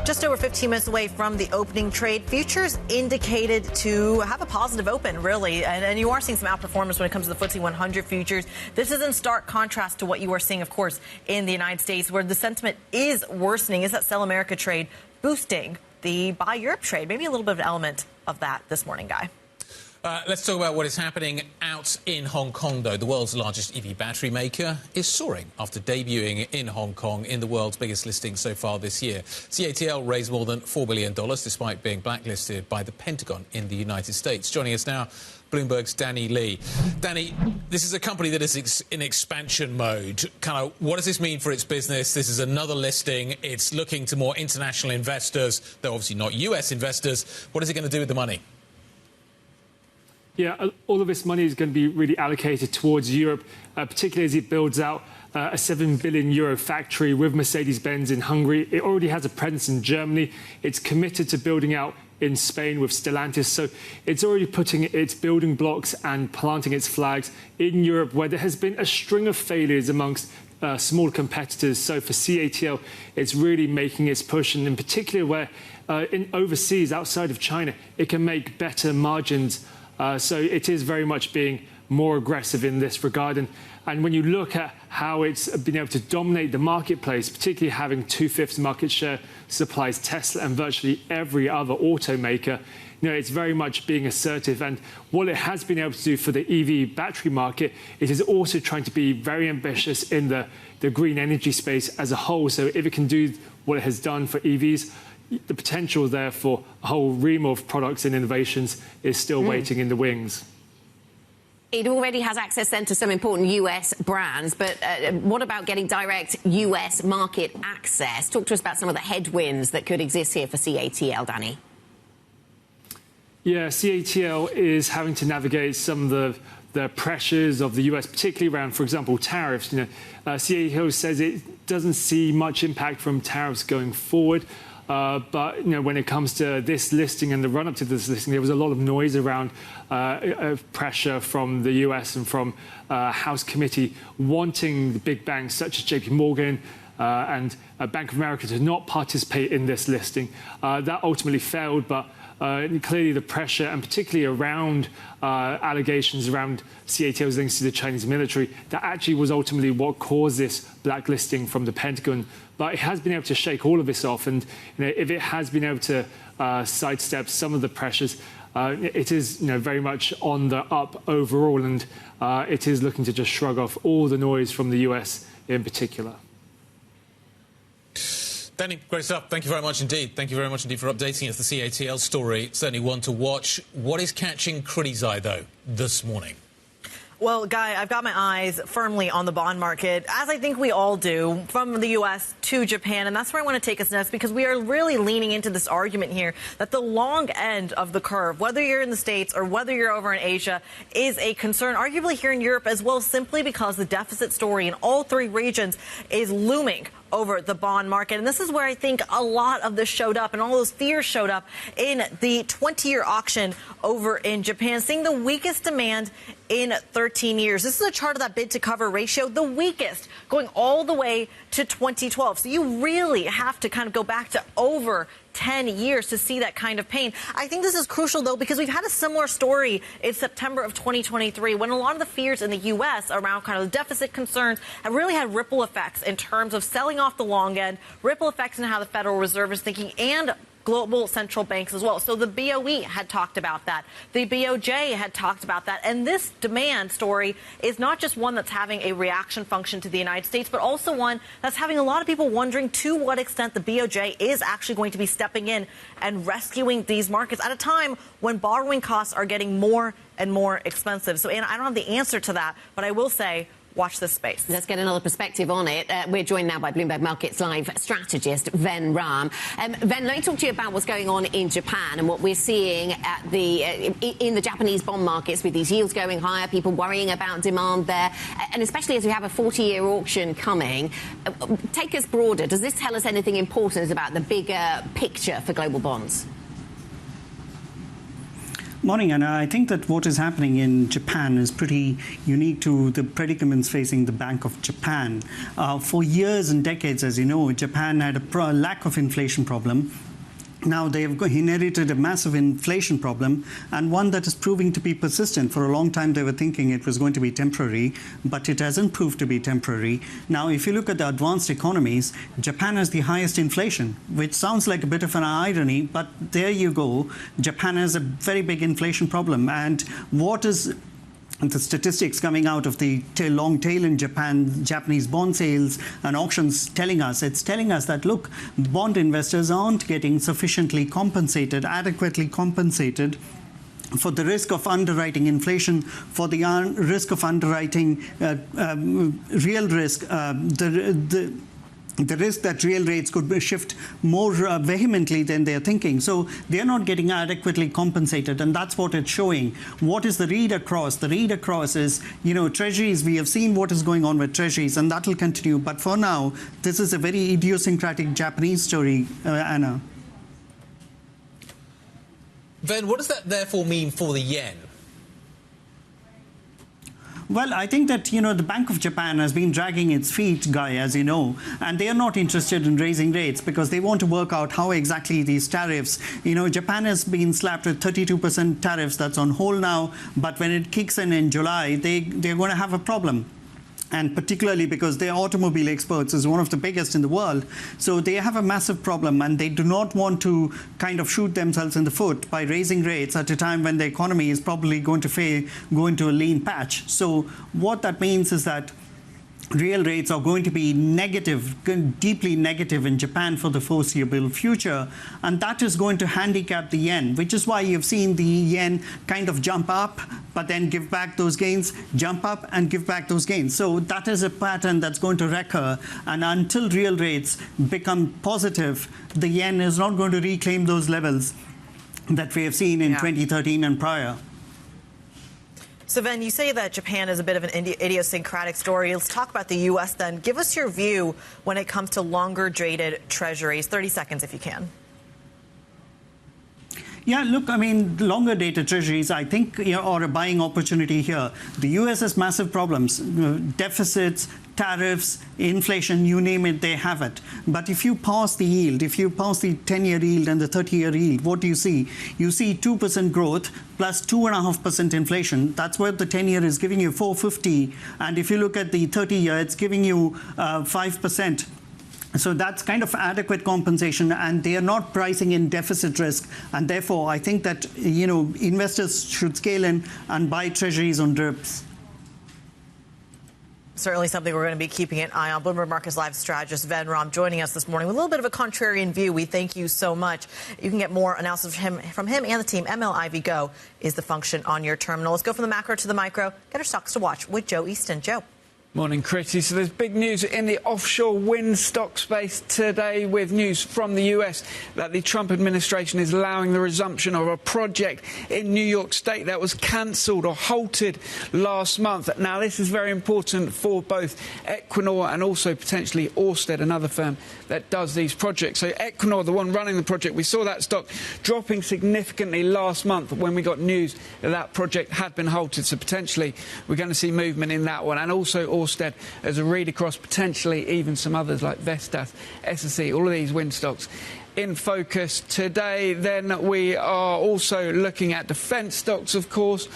Just over 15 minutes away from the opening trade, futures indicated to have a positive open, really. And you are seeing some outperformance when it comes to the FTSE 100 futures. This is in stark contrast to what you are seeing, of course, in the United States, where the sentiment is worsening. Is that Sell America trade boosting the Buy Europe trade? Maybe a little bit of an element of that this morning, Guy. Let's talk about what is happening out in Hong Kong, though. The world's largest EV battery maker is soaring after debuting in Hong Kong in the world's biggest listing so far this year. CATL raised more than $4 billion despite being blacklisted by the Pentagon in the United States. Joining us now, Bloomberg's Danny Lee. Danny, this is a company that is in expansion mode. Kind of, what does this mean for its business? This is another listing. It's looking to more international investors, though obviously not US investors. What is it going to do with the money? Yeah, all of this money is going to be really allocated towards Europe, particularly as it builds out a €7 billion factory with Mercedes-Benz in Hungary. It already has a presence in Germany. It's committed to building out in Spain with Stellantis. So it's already putting its building blocks and planting its flags in Europe, where there has been a string of failures amongst small competitors. So for CATL, it's really making its push, and in particular where in overseas, outside of China, it can make better margins. So it is very much being more aggressive in this regard. And when you look at how it's been able to dominate the marketplace, particularly having 2/5 market share, supplies Tesla and virtually every other automaker, you know, it's very much being assertive. And what it has been able to do for the EV battery market, it is also trying to be very ambitious in the green energy space as a whole. So if it can do what it has done for EVs, the potential there for a whole realm of products and innovations is still waiting in the wings. It already has access then to some important US brands, but what about getting direct US market access? Talk to us about some of the headwinds that could exist here for CATL, Danny. Yeah, CATL is having to navigate some of the pressures of the US, particularly around, for example, tariffs. You know, CATL says it doesn't see much impact from tariffs going forward. But you know, when it comes to this listing and the run-up to this listing, there was a lot of noise around pressure from the US and from House Committee wanting the big banks such as JPMorgan and Bank of America to not participate in this listing. That ultimately failed, but clearly the pressure, and particularly around allegations around CATL's links to the Chinese military, that actually was ultimately what caused this blacklisting from the Pentagon. But it has been able to shake all of this off, and you know, if it has been able to sidestep some of the pressures, it is, you know, very much on the up overall, and it is looking to just shrug off all the noise from the US in particular. Danny, great stuff. Thank you very much indeed. Thank you very much indeed for updating us. The CATL story, certainly one to watch. What is catching Kriti's eye, though, this morning? Well, Guy, I've got my eyes firmly on the bond market, as I think we all do, from the U.S. to Japan. And that's where I want to take us next, because we are really leaning into this argument here that the long end of the curve, whether you're in the States or whether you're over in Asia, is a concern, arguably here in Europe as well, simply because the deficit story in all three regions is looming over the bond market. And this is where I think a lot of this showed up and all those fears showed up in the 20-year auction over in Japan, seeing the weakest demand in 13 years. This is a chart of that bid to cover ratio, the weakest, going all the way to 2012. So you really have to kind of go back to over 10 years to see that kind of pain. I think this is crucial, though, because we've had a similar story in September of 2023 when a lot of the fears in the U.S. around kind of the deficit concerns have really had ripple effects in terms of selling off the long end, ripple effects in how the Federal Reserve is thinking, and global central banks as well. So the BOE had talked about that. The BOJ had talked about that. And this demand story is not just one that's having a reaction function to the United States, but also one that's having a lot of people wondering to what extent the BOJ is actually going to be stepping in and rescuing these markets at a time when borrowing costs are getting more and more expensive. So, Anna, I don't have the answer to that, but I will say, watch this space. Let's get another perspective on it. We're joined now by Bloomberg Markets Live strategist Ven Ram. Ven, let me talk to you about what's going on in Japan and what we're seeing at in the Japanese bond markets with these yields going higher, people worrying about demand there, and especially as we have a 40-year auction coming. Take us broader. Does this tell us anything important about the bigger picture for global bonds? Morning, Anna. I think that what is happening in Japan is pretty unique to the predicaments facing the Bank of Japan. For years and decades, as you know, Japan had a lack of inflation problem. Now they've inherited a massive inflation problem, and one that is proving to be persistent. For a long time they were thinking it was going to be temporary, but it hasn't proved to be temporary. Now if you look at the advanced economies, Japan has the highest inflation, which sounds like a bit of an irony, but there you go. Japan has a very big inflation problem. And what is the statistics coming out of the long tail in Japan, Japanese bond sales and auctions telling us? It's telling us that, look, bond investors aren't getting sufficiently compensated, adequately compensated for the risk of underwriting inflation, for the risk of underwriting real risk, the risk that real rates could shift more vehemently than they're thinking. So they're not getting adequately compensated, and that's what it's showing. What is the read across? The read across is, treasuries. We have seen what is going on with treasuries, and that will continue. But for now, this is a very idiosyncratic Japanese story, Anna. Ven, what does that therefore mean for the yen? Well, I think that, the Bank of Japan has been dragging its feet, Guy, as you know, and they are not interested in raising rates because they want to work out how exactly these tariffs, Japan has been slapped with 32% tariffs. That's on hold now. But when it kicks in July, they're going to have a problem. And particularly because their automobile exports is one of the biggest in the world. So they have a massive problem, and they do not want to kind of shoot themselves in the foot by raising rates at a time when the economy is probably going to go into a lean patch. So what that means is that real rates are going to be negative, deeply negative in Japan for the foreseeable future, and that is going to handicap the yen, which is why you've seen the yen kind of jump up, but then give back those gains, jump up and give back those gains. So that is a pattern that's going to recur, and until real rates become positive, the yen is not going to reclaim those levels that we have seen in 2013 and prior. So, Ven, you say that Japan is a bit of an idiosyncratic story. Let's talk about the U.S. then. Give us your view when it comes to longer-dated treasuries. 30 seconds if you can. Yeah, look, longer dated treasuries, I think, are a buying opportunity here. The U.S. has massive problems, deficits, tariffs, inflation, you name it, they have it. But if you pass the yield, if you pass the 10-year yield and the 30-year yield, what do you see? You see 2% growth plus 2.5% inflation. That's what the 10-year is giving you, 450. And if you look at the 30-year, it's giving you 5%. So that's kind of adequate compensation, and they are not pricing in deficit risk. And therefore, I think that, investors should scale in and buy treasuries on drips. Certainly something we're going to be keeping an eye on. Bloomberg Markets Live strategist Van Rom joining us this morning with a little bit of a contrarian view. We thank you so much. You can get more analysis from him and the team. MLIV Go is the function on your terminal. Let's go from the macro to the micro. Get our stocks to watch with Joe Easton. Joe. Morning, Kriti. So there's big news in the offshore wind stock space today with news from the US that the Trump administration is allowing the resumption of a project in New York State that was cancelled or halted last month. Now, this is very important for both Equinor and also potentially Ørsted, another firm that does these projects. So Equinor, the one running the project, we saw that stock dropping significantly last month when we got news that that project had been halted. So potentially we're going to see movement in that one. And also Ørsted as a read across, potentially even some others like Vestas, SSE, all of these wind stocks in focus today. Then we are also looking at defence stocks, of course,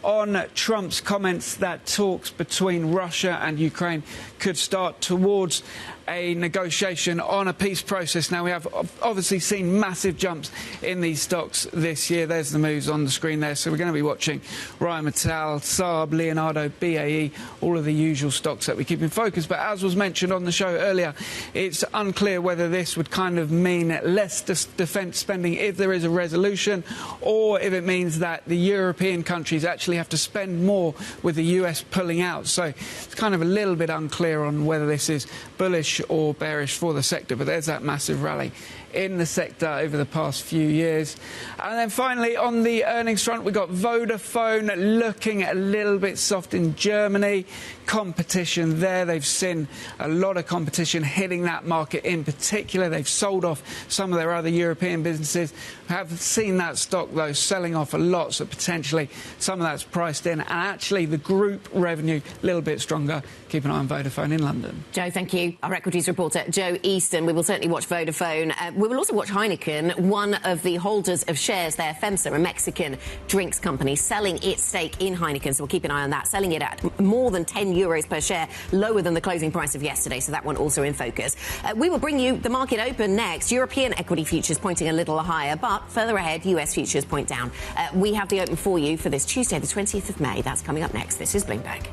on Trump's comments that talks between Russia and Ukraine could start towards a negotiation on a peace process. Now, we have obviously seen massive jumps in these stocks this year. There's the moves on the screen there. So we're going to be watching Rheinmetall, Saab, Leonardo, BAE, all of the usual stocks that we keep in focus. But as was mentioned on the show earlier, it's unclear whether this would kind of mean less defence spending if there is a resolution, or if it means that the European countries actually have to spend more with the US pulling out. So it's kind of a little bit unclear on whether this is bullish or bearish for the sector, but there's that massive rally in the sector over the past few years. And then finally, on the earnings front, we've got Vodafone looking a little bit soft in Germany. Competition there. They've seen a lot of competition hitting that market in particular. They've sold off some of their other European businesses. Have seen that stock, though, selling off a lot, so potentially some of that's priced in. And actually, the group revenue a little bit stronger. Keep an eye on Vodafone in London. Joe, thank you. Our equities reporter, Joe Easton. We will certainly watch Vodafone. We will also watch Heineken, one of the holders of shares there, FEMSA, a Mexican drinks company, selling its stake in Heineken. So we'll keep an eye on that, selling it at more than €10 per share, lower than the closing price of yesterday. So that one also in focus. We will bring you the market open next. European equity futures pointing a little higher, but further ahead, US futures point down. We have the open for you for this Tuesday, the 20th of May. That's coming up next. This is Bloomberg.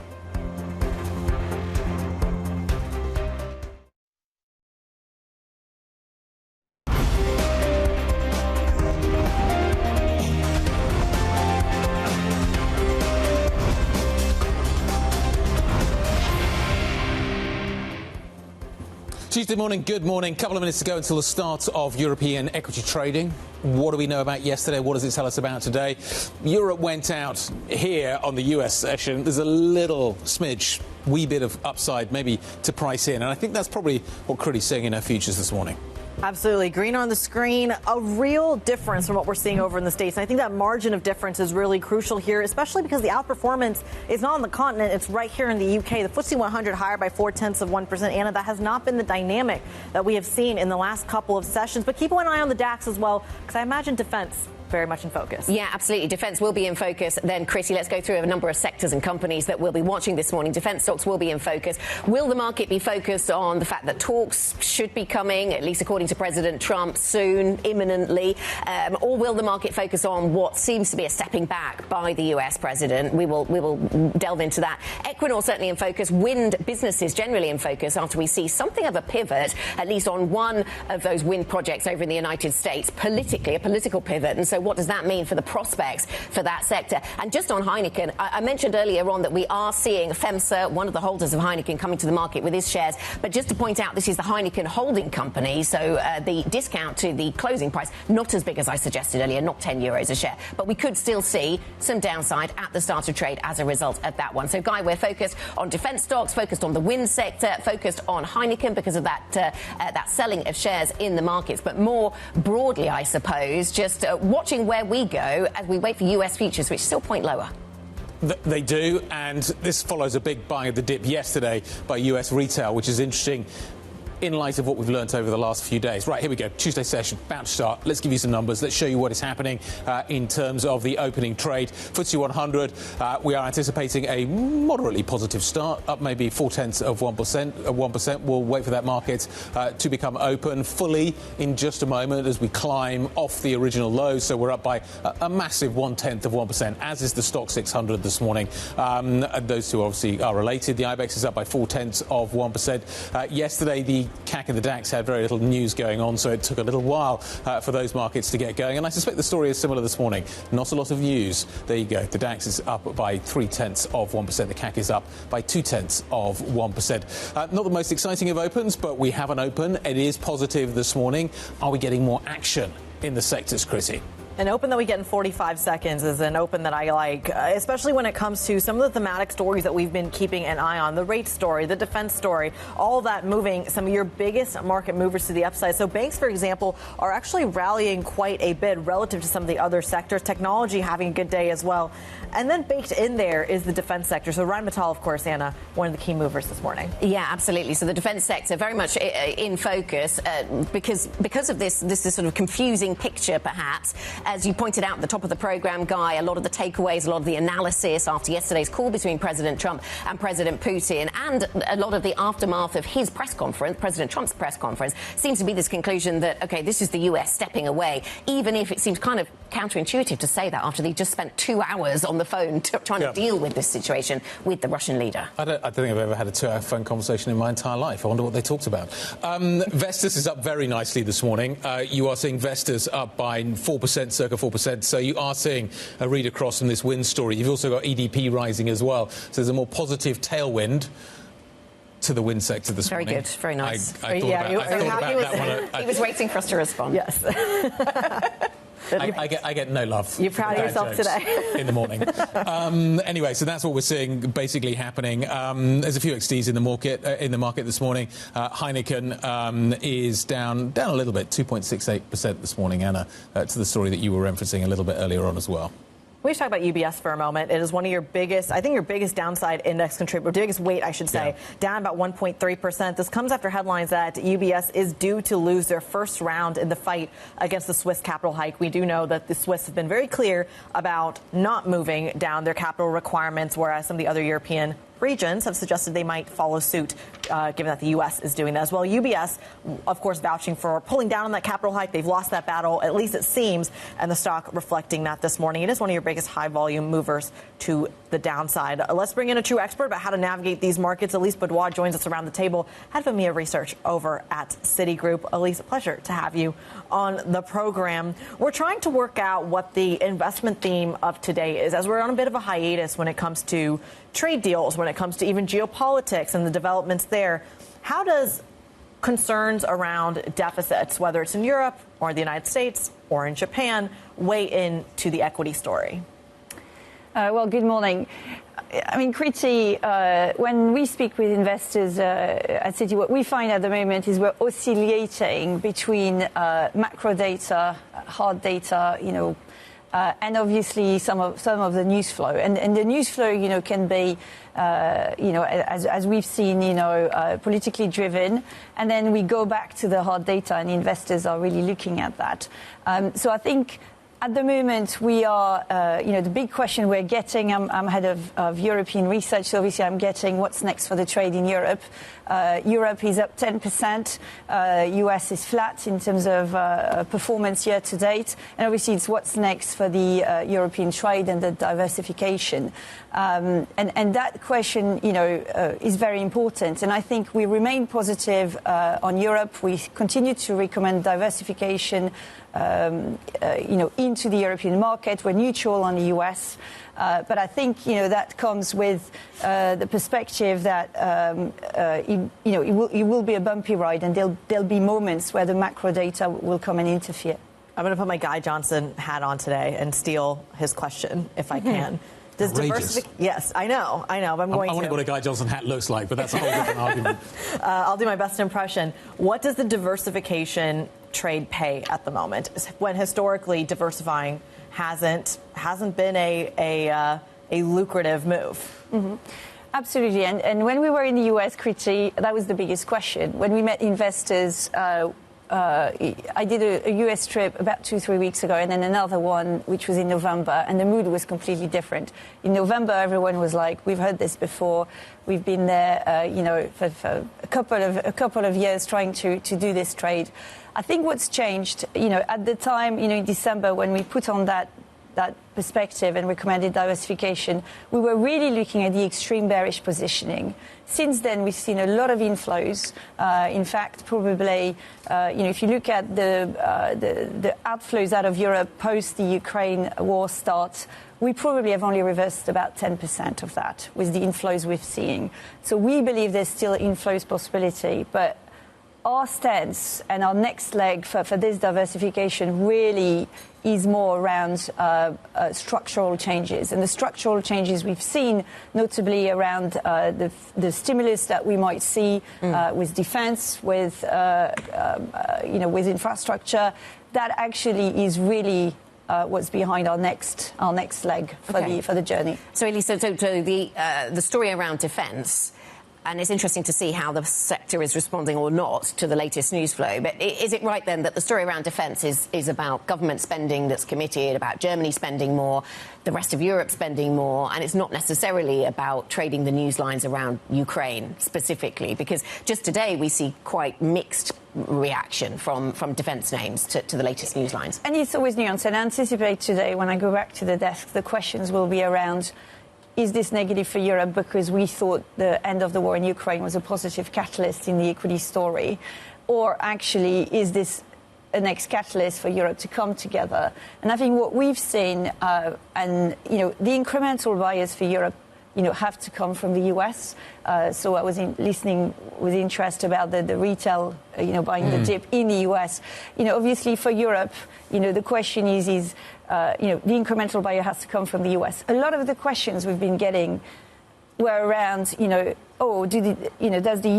Tuesday morning, good morning. Couple of minutes to go until the start of European equity trading. What do we know about yesterday? What does it tell us about today? Europe went out here on the US session. There's a little smidge, wee bit of upside maybe to price in. And I think that's probably what Kriti's saying in her futures this morning. Absolutely. Green on the screen, a real difference from what we're seeing over in the States. And I think that margin of difference is really crucial here, especially because the outperformance is not on the continent. It's right here in the UK. The FTSE 100 higher by 0.4%. Anna, that has not been the dynamic that we have seen in the last couple of sessions. But keep one eye on the DAX as well, because I imagine defense very much in focus. Yeah, absolutely. Defence will be in focus. Then, Kriti, let's go through a number of sectors and companies that we'll be watching this morning. Defence stocks will be in focus. Will the market be focused on the fact that talks should be coming, at least according to President Trump, soon, imminently? Or will the market focus on what seems to be a stepping back by the US president? We will delve into that. Equinor certainly in focus. Wind businesses generally in focus after we see something of a pivot, at least on one of those wind projects over in the United States, politically, a political pivot. And so what does that mean for the prospects for that sector? And just on Heineken, I mentioned earlier on that we are seeing FEMSA, one of the holders of Heineken, coming to the market with his shares. But just to point out, this is the Heineken holding company, so the discount to the closing price, not as big as I suggested earlier, not €10 a share. But we could still see some downside at the start of trade as a result of that one. So, Guy, we're focused on defence stocks, focused on the wind sector, focused on Heineken because of that that selling of shares in the markets. But more broadly, I suppose, just watching where we go as we wait for US futures, which still point lower. They do, and this follows a big buying of the dip yesterday by US retail, which is interesting. in light of what we've learnt over the last few days. Right, here we go. Tuesday session, about to start. Let's give you some numbers. Let's show you what is happening in terms of the opening trade. FTSE 100, we are anticipating a moderately positive start, up maybe 0.4%. We'll wait for that market to become open fully in just a moment as we climb off the original low. So we're up by a massive 0.1%, as is the Stock 600 this morning. Those two obviously are related. The IBEX is up by 0.4%. Yesterday, the CAC and the DAX had very little news going on, so it took a little while for those markets to get going. And I suspect the story is similar this morning. Not a lot of news. There you go. The DAX is up by 0.3%. The CAC is up by 0.2%. Not the most exciting of opens, but we have an open. It is positive this morning. Are we getting more action in the sectors, Kriti? An open that we get in 45 seconds is an open that I like, especially when it comes to some of the thematic stories that we've been keeping an eye on. The rate story, the defense story, all that moving some of your biggest market movers to the upside. So banks, for example, are actually rallying quite a bit relative to some of the other sectors. Technology having a good day as well. And then baked in there is the defense sector. So Rheinmetall, of course, Anna, one of the key movers this morning. Yeah, absolutely. So the defense sector very much in focus because of this sort of confusing picture, perhaps. As you pointed out at the top of the programme, Guy, a lot of the takeaways, a lot of the analysis after yesterday's call between President Trump and President Putin, and a lot of the aftermath of his press conference, President Trump's press conference, seems to be this conclusion that, OK, this is the US stepping away, even if it seems kind of counterintuitive to say that after they just spent 2 hours on the phone trying to deal with this situation with the Russian leader. I don't think I've ever had a 2-hour phone conversation in my entire life. I wonder what they talked about. Vestas is up very nicely this morning. You are seeing Vestas up by 4%, circa 4%. So you are seeing a read across from this wind story. You've also got EDP rising as well. So there's a more positive tailwind to the wind sector this morning. Very good. Very nice. He was waiting for us to respond. Yes. I get no love. You're proud of yourself today. In the morning. Anyway, so that's what we're seeing basically happening. There's a few XTs in the market this morning. Heineken is down a little bit, 2.68% this morning, Anna, to the story that you were referencing a little bit earlier on as well. We should talk about UBS for a moment. It is one of your biggest, I think your biggest downside index contributor, biggest weight, I should say, down about 1.3%. This comes after headlines that UBS is due to lose their first round in the fight against the Swiss capital hike. We do know that the Swiss have been very clear about not moving down their capital requirements, whereas some of the other European regions have suggested they might follow suit, given that the U.S. is doing that as well. UBS, of course, vouching for pulling down on that capital hike. They've lost that battle, at least it seems, and the stock reflecting that this morning. It is one of your biggest high-volume movers to the downside. Let's bring in a true expert about how to navigate these markets. Elise Badoy joins us around the table, head of EMEA research over at Citigroup. Elise, a pleasure to have you on the program. We're trying to work out what the investment theme of today is, as we're on a bit of a hiatus when it comes to trade deals, when it comes to even geopolitics and the developments there. How does concerns around deficits, whether it's in Europe or the United States or in Japan, weigh into the equity story? Well, good morning. I mean, Kriti, when we speak with investors at Citi, what we find at the moment is we're oscillating between macro data, hard data, and obviously some of the news flow. And the news flow, can be, as we've seen, politically driven. And then we go back to the hard data, and investors are really looking at that. So I think at the moment, we are, the big question we're getting, I'm head of European research, so obviously I'm getting what's next for the trade in Europe. Europe is up 10%. US is flat in terms of performance year to date. And obviously it's what's next for the European trade and the diversification. And that question, is very important. And I think we remain positive on Europe. We continue to recommend diversification, into the European market. We're neutral on the US. But I think, that comes with the perspective that, it will be a bumpy ride, and there'll be moments where the macro data will come and interfere. I'm going to put my Guy Johnson hat on today and steal his question, if I can. Does yes, I know, but I'm going to. I wonder what a Guy Johnson hat looks like, but that's a whole different argument. I'll do my best impression. What does the diversification trade pay at the moment, when historically diversifying hasn't been a lucrative move? Mm-hmm. Absolutely. And when we were in the US, Kriti, that was the biggest question. When we met investors, I did a US trip about 2-3 weeks ago, and then another one, which was in November, and the mood was completely different. In November, everyone was like, we've heard this before. We've been there, for a couple of years trying to do this trade. I think what's changed, at the time, in December, when we put on that perspective and recommended diversification, we were really looking at the extreme bearish positioning. Since then, we've seen a lot of inflows. In fact, probably, if you look at the outflows out of Europe post the Ukraine war start, we probably have only reversed about 10% of that with the inflows we've seen. So we believe there's still inflows possibility, but our stance and our next leg for this diversification really is more around structural changes. And the structural changes we've seen, notably around the stimulus that we might see with defense, with infrastructure, that actually is really what's behind our next leg for the journey. So, Elise, the story around defence, and it's interesting to see how the sector is responding or not to the latest news flow. But is it right, then, that the story around defence is about government spending that's committed, about Germany spending more, the rest of Europe spending more, and it's not necessarily about trading the news lines around Ukraine specifically? Because just today we see quite mixed reaction from defence names to the latest news lines. And it's always nuanced. And I anticipate today, when I go back to the desk, the questions will be around, is this negative for Europe because we thought the end of the war in Ukraine was a positive catalyst in the equity story? Or actually, is this a next catalyst for Europe to come together? And I think what we've seen, the incremental buyers for Europe, have to come from the US. So I was listening with interest about the retail, buying the dip in the US. Obviously for Europe, the question is the incremental buyer has to come from the US. A lot of the questions we've been getting were around, does the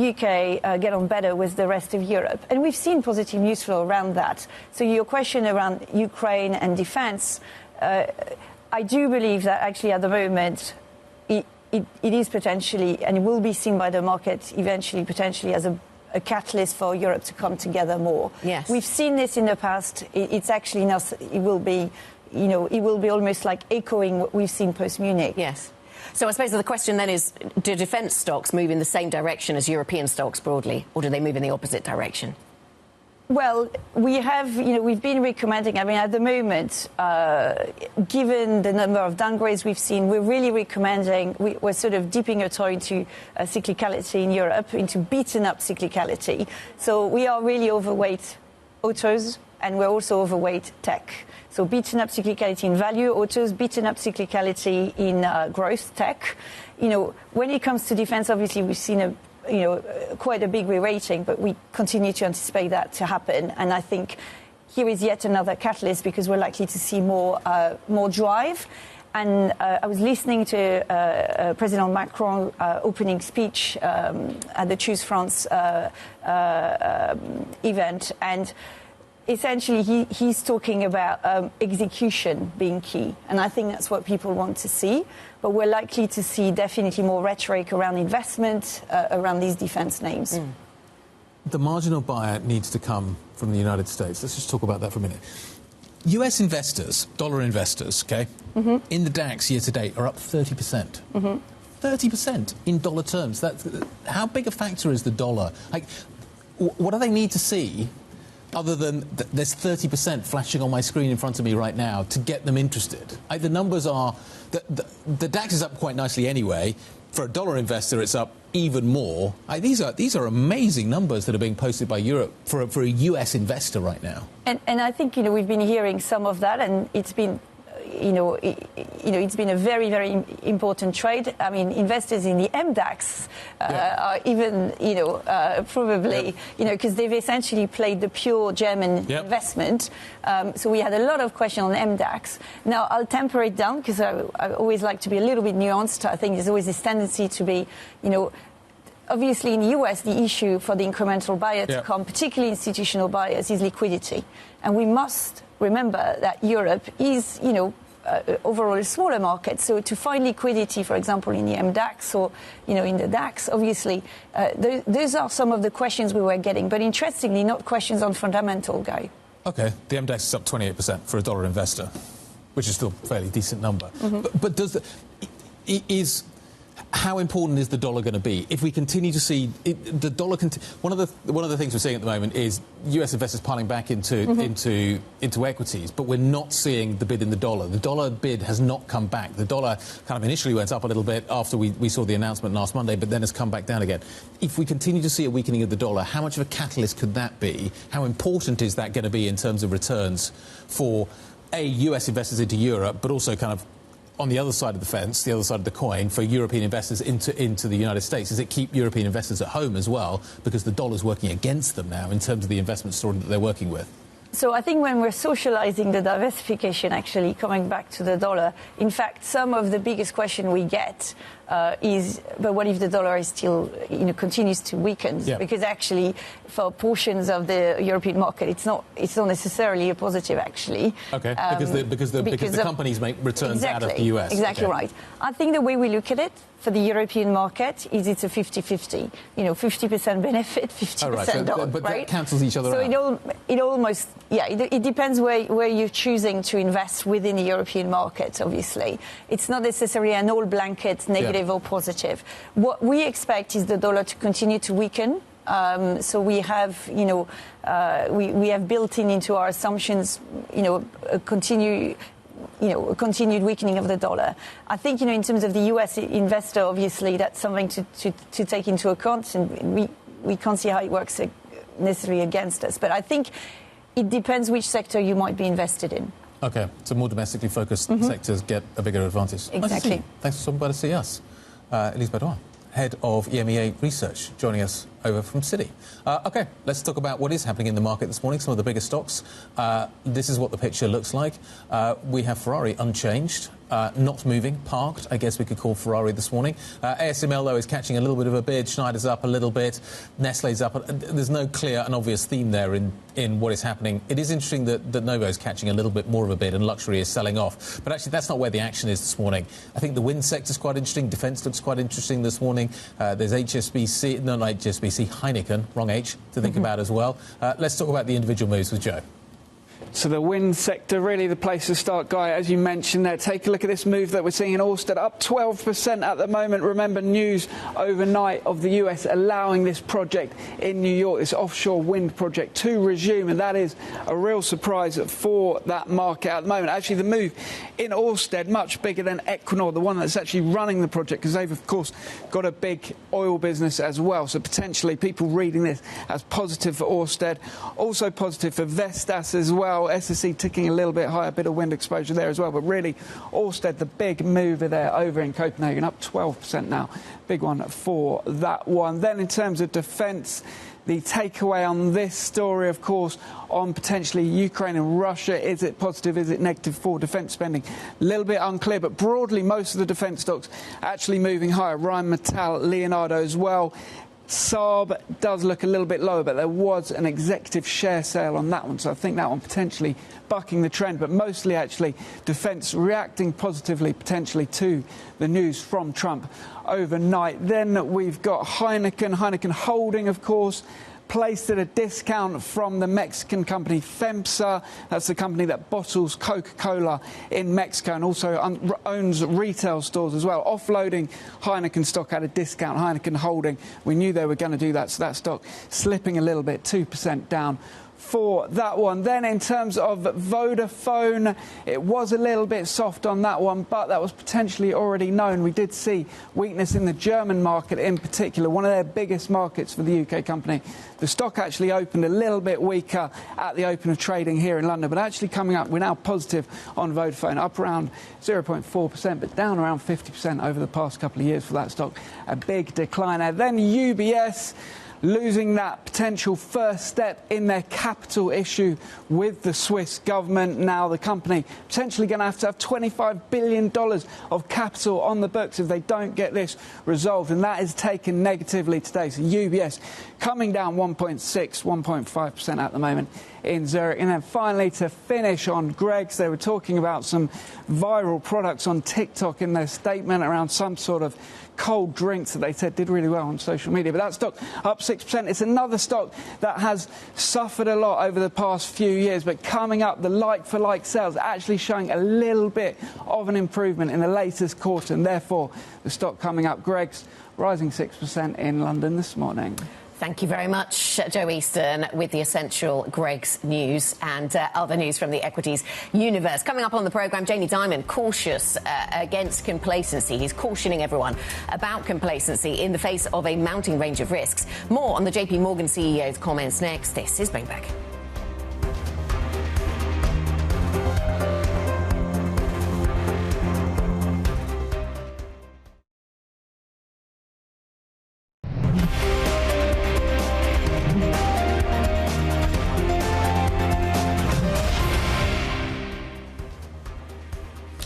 UK get on better with the rest of Europe? And we've seen positive news flow around that. So your question around Ukraine and defense, I do believe that actually at the moment, it is potentially, and it will be seen by the market eventually, potentially as a catalyst for Europe to come together more. Yes. We've seen this in the past. It's actually now, it will be almost like echoing what we've seen post-Munich. Yes. So I suppose the question then is, do defence stocks move in the same direction as European stocks broadly, or do they move in the opposite direction? Well, we've been recommending, at the moment, given the number of downgrades we've seen, we're really recommending, we're sort of dipping a toe into cyclicality in Europe, into beaten up cyclicality. So we are really overweight autos, and we're also overweight tech. So beaten up cyclicality in value autos, beaten up cyclicality in growth tech. When it comes to defense, obviously we've seen quite a big re-rating, but we continue to anticipate that to happen. And I think here is yet another catalyst because we're likely to see more drive. And I was listening to President Macron's opening speech at the Truce France event, and essentially he's talking about execution being key, and I think that's what people want to see. But we're likely to see definitely more rhetoric around investment around these defense names. The marginal buyer needs to come from the United States. Let's just talk about that for a minute. US investors, dollar investors, in the DAX year to date are up 30%. 30% in dollar terms. How big a factor is the dollar? What do they need to see other than there's 30% flashing on my screen in front of me right now to get them interested? The numbers are... The DAX is up quite nicely anyway. For a dollar investor, it's up even more. These are amazing numbers that are being posted by Europe for a US investor right now. And I think, we've been hearing some of that, and it's been... it's been a very, very important trade. Investors in the MDAX are even, probably, because they've essentially played the pure German investment. So we had a lot of questions on MDAX. Now, I'll temper it down because I always like to be a little bit nuanced. I think there's always this tendency to be, obviously in the US, the issue for the incremental buyer to come, particularly institutional buyers, is liquidity. And we must remember that Europe is, overall a smaller market. So to find liquidity, for example, in the MDAX or, in the DAX, obviously, those are some of the questions we were getting. But interestingly, not questions on fundamental, Guy. OK, the MDAX is up 28% for a dollar investor, which is still a fairly decent number. But how important is the dollar going to be? If we continue to see the dollar, one of the things we're seeing at the moment is US investors piling back into equities, but we're not seeing the bid in the dollar. The dollar bid has not come back. The dollar kind of initially went up a little bit after we saw the announcement last Monday, but then has come back down again. If we continue to see a weakening of the dollar, how much of a catalyst could that be? How important is that going to be in terms of returns for US investors into Europe, but also kind of on the other side of the fence, the other side of the coin, for European investors into the United States? Does it keep European investors at home as well, because the dollar's working against them now in terms of the investment story that they're working with? So I think when we're socializing the diversification, actually, coming back to the dollar, in fact, some of the biggest question we get is, but what if the dollar is still, continues to weaken? Yeah. Because actually, for portions of the European market, it's not necessarily a positive, actually. Okay, because the companies make returns out of the US. Exactly right. I think the way we look at it for the European market is it's a 50-50. 50% benefit, 50% don't, but right? That cancels each other out. So it almost, it depends where you're choosing to invest within the European market, obviously. It's not necessarily an all-blanket negative or positive. What we expect is the dollar to continue to weaken. So we have, we have built into our assumptions, a continued weakening of the dollar. I think, in terms of the US investor, obviously, that's something to take into account, and we can't see how it works necessarily against us. But I think it depends which sector you might be invested in. OK, so more domestically focused sectors get a bigger advantage. Exactly. Nice to see you. Thanks for stopping by to see us. Elise Badoy, head of EMEA Research, joining us over from Citi. OK, let's talk about what is happening in the market this morning, some of the bigger stocks. This is what the picture looks like. We have Ferrari unchanged, not moving, parked, I guess we could call Ferrari this morning. ASML, though, is catching a little bit of a bid. Schneider's up a little bit. Nestle's up. There's no clear and obvious theme there in what is happening. It is interesting that Novo's catching a little bit more of a bid and luxury is selling off. But actually, that's not where the action is this morning. I think the wind sector's quite interesting. Defence looks quite interesting this morning. There's HSBC, not HSBC, Heineken, wrong H, to think about as well. Let's talk about the individual moves with Joe. So the wind sector, really the place to start, Guy, as you mentioned there. Take a look at this move that we're seeing in Ørsted, up 12% at the moment. Remember, news overnight of the US allowing this project in New York, this offshore wind project, to resume, and that is a real surprise for that market at the moment. Actually, the move in Ørsted, much bigger than Equinor, the one that's actually running the project, because they've, of course, got a big oil business as well. So potentially people reading this as positive for Ørsted, also positive for Vestas as well. SSE ticking a little bit higher, a bit of wind exposure there as well. But really, Ørsted, the big mover there over in Copenhagen, up 12% now. Big one for that one. Then in terms of defence, the takeaway on this story, of course, on potentially Ukraine and Russia, is it positive, is it negative for defence spending? A little bit unclear, but broadly, most of the defence stocks actually moving higher. Rheinmetall, Leonardo as well. Saab does look a little bit lower, but there was an executive share sale on that one, so I think that one potentially bucking the trend, but mostly actually defence reacting positively potentially to the news from Trump overnight. Then we've got Heineken Holding, of course, placed at a discount from the Mexican company FEMSA. That's the company that bottles Coca-Cola in Mexico and also owns retail stores as well. Offloading Heineken stock at a discount, Heineken Holding. We knew they were going to do that, so that stock slipping a little bit, 2% down for that one. Then in terms of Vodafone, it was a little bit soft on that one, but that was potentially already known. We did see weakness in the German market in particular, one of their biggest markets for the UK company. The stock actually opened a little bit weaker at the open of trading here in London, but actually coming up, we're now positive on Vodafone, up around 0.4%, but down around 50% over the past couple of years for that stock. A big decline there. Then UBS, losing that potential first step in their capital issue with the Swiss government. Now the company potentially going to have $25 billion of capital on the books if they don't get this resolved, and that is taken negatively today. So UBS coming down 1.6%, 1.5% at the moment in Zurich. And then finally, to finish on Greggs, they were talking about some viral products on TikTok in their statement around some sort of cold drinks that they said did really well on social media. But that stock up 6%. It's another stock that has suffered a lot over the past few years, but coming up, the like-for-like sales actually showing a little bit of an improvement in the latest quarter, and therefore the stock coming up. Greggs rising 6% in London this morning. Thank you very much, Joe Easton, with the essential Greggs news and other news from the equities universe. Coming up on the programme, Jamie Dimon cautious against complacency. He's cautioning everyone about complacency in the face of a mounting range of risks. More on the JPMorgan CEO's comments next. This is Bloomberg.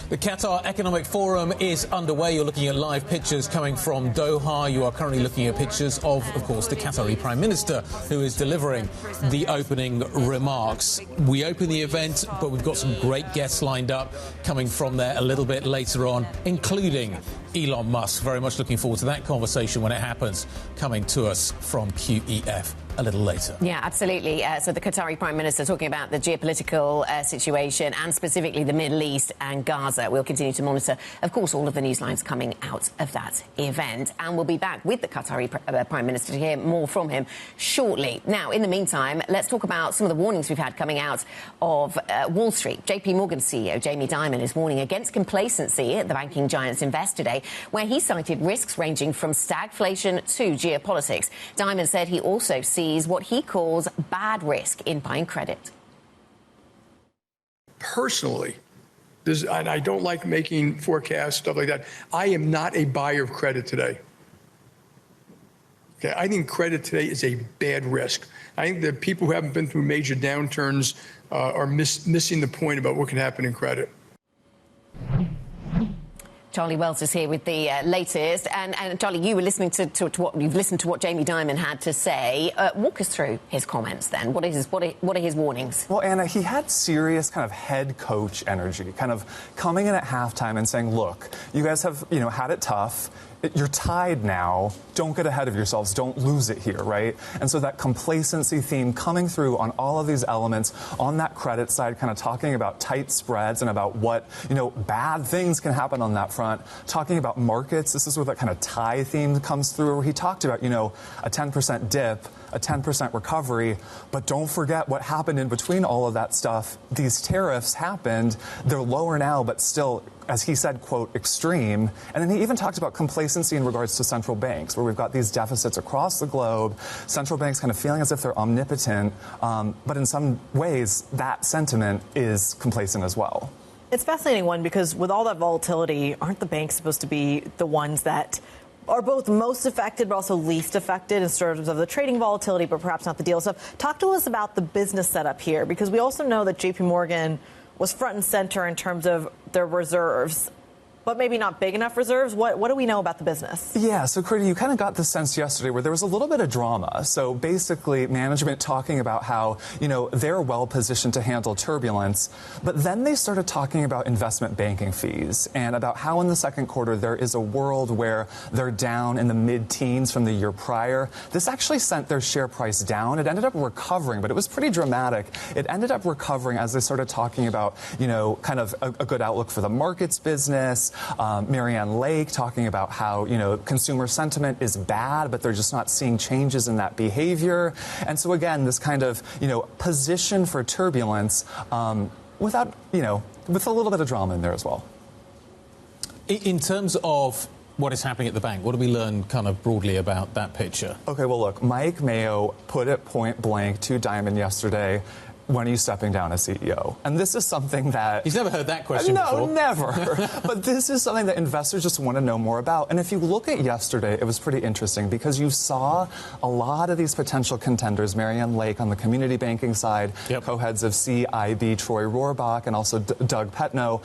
The Qatar Economic Forum is underway. You're looking at live pictures coming from Doha. You are currently looking at pictures of course, the Qatari Prime Minister, who is delivering the opening remarks. We open the event, but we've got some great guests lined up coming from there a little bit later on, including Elon Musk. Very much looking forward to that conversation when it happens, coming to us from QEF a little later. Yeah, absolutely. So the Qatari Prime Minister talking about the geopolitical situation and specifically the Middle East and Gaza. We'll continue to monitor, of course, all of the news lines coming out of that event. And we'll be back with the Qatari Prime Minister to hear more from him shortly. Now, in the meantime, let's talk about some of the warnings we've had coming out of Wall Street. JPMorgan CEO Jamie Dimon is warning against complacency at the banking giant's Investor Day, where he cited risks ranging from stagflation to geopolitics. Dimon said he also sees what he calls bad risk in buying credit. Personally, and I don't like making forecasts, stuff like that. I am not a buyer of credit today. Okay, I think credit today is a bad risk. I think that people who haven't been through major downturns are missing the point about what can happen in credit. Charlie Wells is here with the latest. And Charlie, you were listening to what you've listened to what Jamie Dimon had to say. Walk us through his comments then. What are his warnings? Well, Anna, he had serious kind of head coach energy, kind of coming in at halftime and saying, look, you guys have, had it tough. You're tied now. Don't get ahead of yourselves. Don't lose it here, right? And so that complacency theme coming through on all of these elements on that credit side, kind of talking about tight spreads and about what, bad things can happen on that front. Talking about markets. This is where that kind of tie theme comes through, where he talked about, a 10% dip, a 10% recovery. But don't forget what happened in between all of that stuff. These tariffs happened. They're lower now, but still, as he said, quote, extreme. And then he even talked about complacency in regards to central banks, where we've got these deficits across the globe, central banks kind of feeling as if they're omnipotent. But in some ways, that sentiment is complacent as well. It's a fascinating one because with all that volatility, aren't the banks supposed to be the ones that are both most affected but also least affected in terms of the trading volatility, but perhaps not the deal stuff? Talk to us about the business setup here, because we also know that JPMorgan was front and center in terms of their reserves, but maybe not big enough reserves. What do we know about the business? Yeah, so Kriti, you kind of got the sense yesterday where there was a little bit of drama. So basically management talking about how, they're well positioned to handle turbulence. But then they started talking about investment banking fees and about how in the second quarter there is a world where they're down in the mid-teens from the year prior. This actually sent their share price down. It ended up recovering, but it was pretty dramatic. It ended up recovering as they started talking about, kind of a good outlook for the markets business. Marianne Lake talking about how, consumer sentiment is bad, but they're just not seeing changes in that behavior. And so, again, this kind of, position for turbulence without, with a little bit of drama in there as well. In terms of what is happening at the bank, what do we learn kind of broadly about that picture? Okay, well, look, Mike Mayo put it point blank to Dimon yesterday. When are you stepping down as CEO? And this is something that... He's never heard that question before. No, never. But this is something that investors just want to know more about. And if you look at yesterday, it was pretty interesting because you saw a lot of these potential contenders, Marianne Lake on the community banking side, co-heads of CIB, Troy Rohrbach, and also Doug Petno,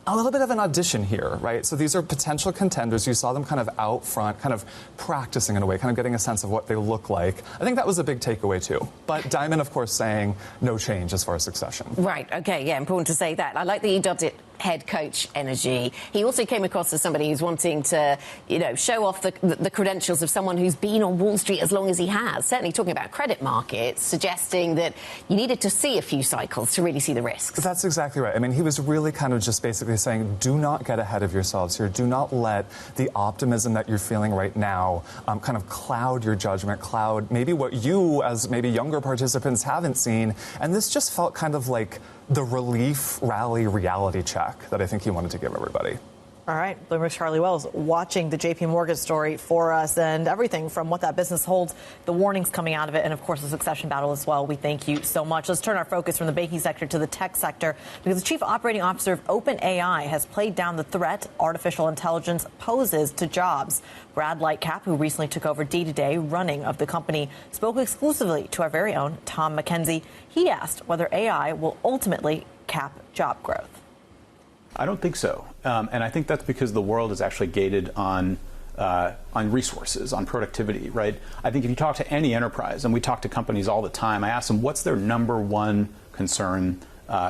a little bit of an audition here, right? So these are potential contenders. You saw them kind of out front, kind of practicing in a way, kind of getting a sense of what they look like. I think that was a big takeaway, too. But Dimon, of course, saying no change as far as succession. Right, OK, yeah, important to say that. I like that you dubbed it head coach energy. He also came across as somebody who's wanting to, show off the credentials of someone who's been on Wall Street as long as he has. Certainly talking about credit markets, suggesting that you needed to see a few cycles to really see the risks. That's exactly right. I mean, he was really kind of just basically saying, do not get ahead of yourselves here. Do not let the optimism that you're feeling right now kind of cloud your judgment, cloud maybe what you, as maybe younger participants, haven't seen. And this just felt kind of like the relief rally reality check that I think he wanted to give everybody. All right, Bloomberg's Charlie Wells watching the JPMorgan story for us and everything from what that business holds, the warnings coming out of it, and, of course, the succession battle as well. We thank you so much. Let's turn our focus from the banking sector to the tech sector because the chief operating officer of OpenAI has played down the threat artificial intelligence poses to jobs. Brad Lightcap, who recently took over day-to-day running of the company, spoke exclusively to our very own Tom McKenzie. He asked whether AI will ultimately cap job growth. I don't think so. And I think that's because the world is actually gated on resources, on productivity, right? I think if you talk to any enterprise, and we talk to companies all the time, I ask them, what's their number one concern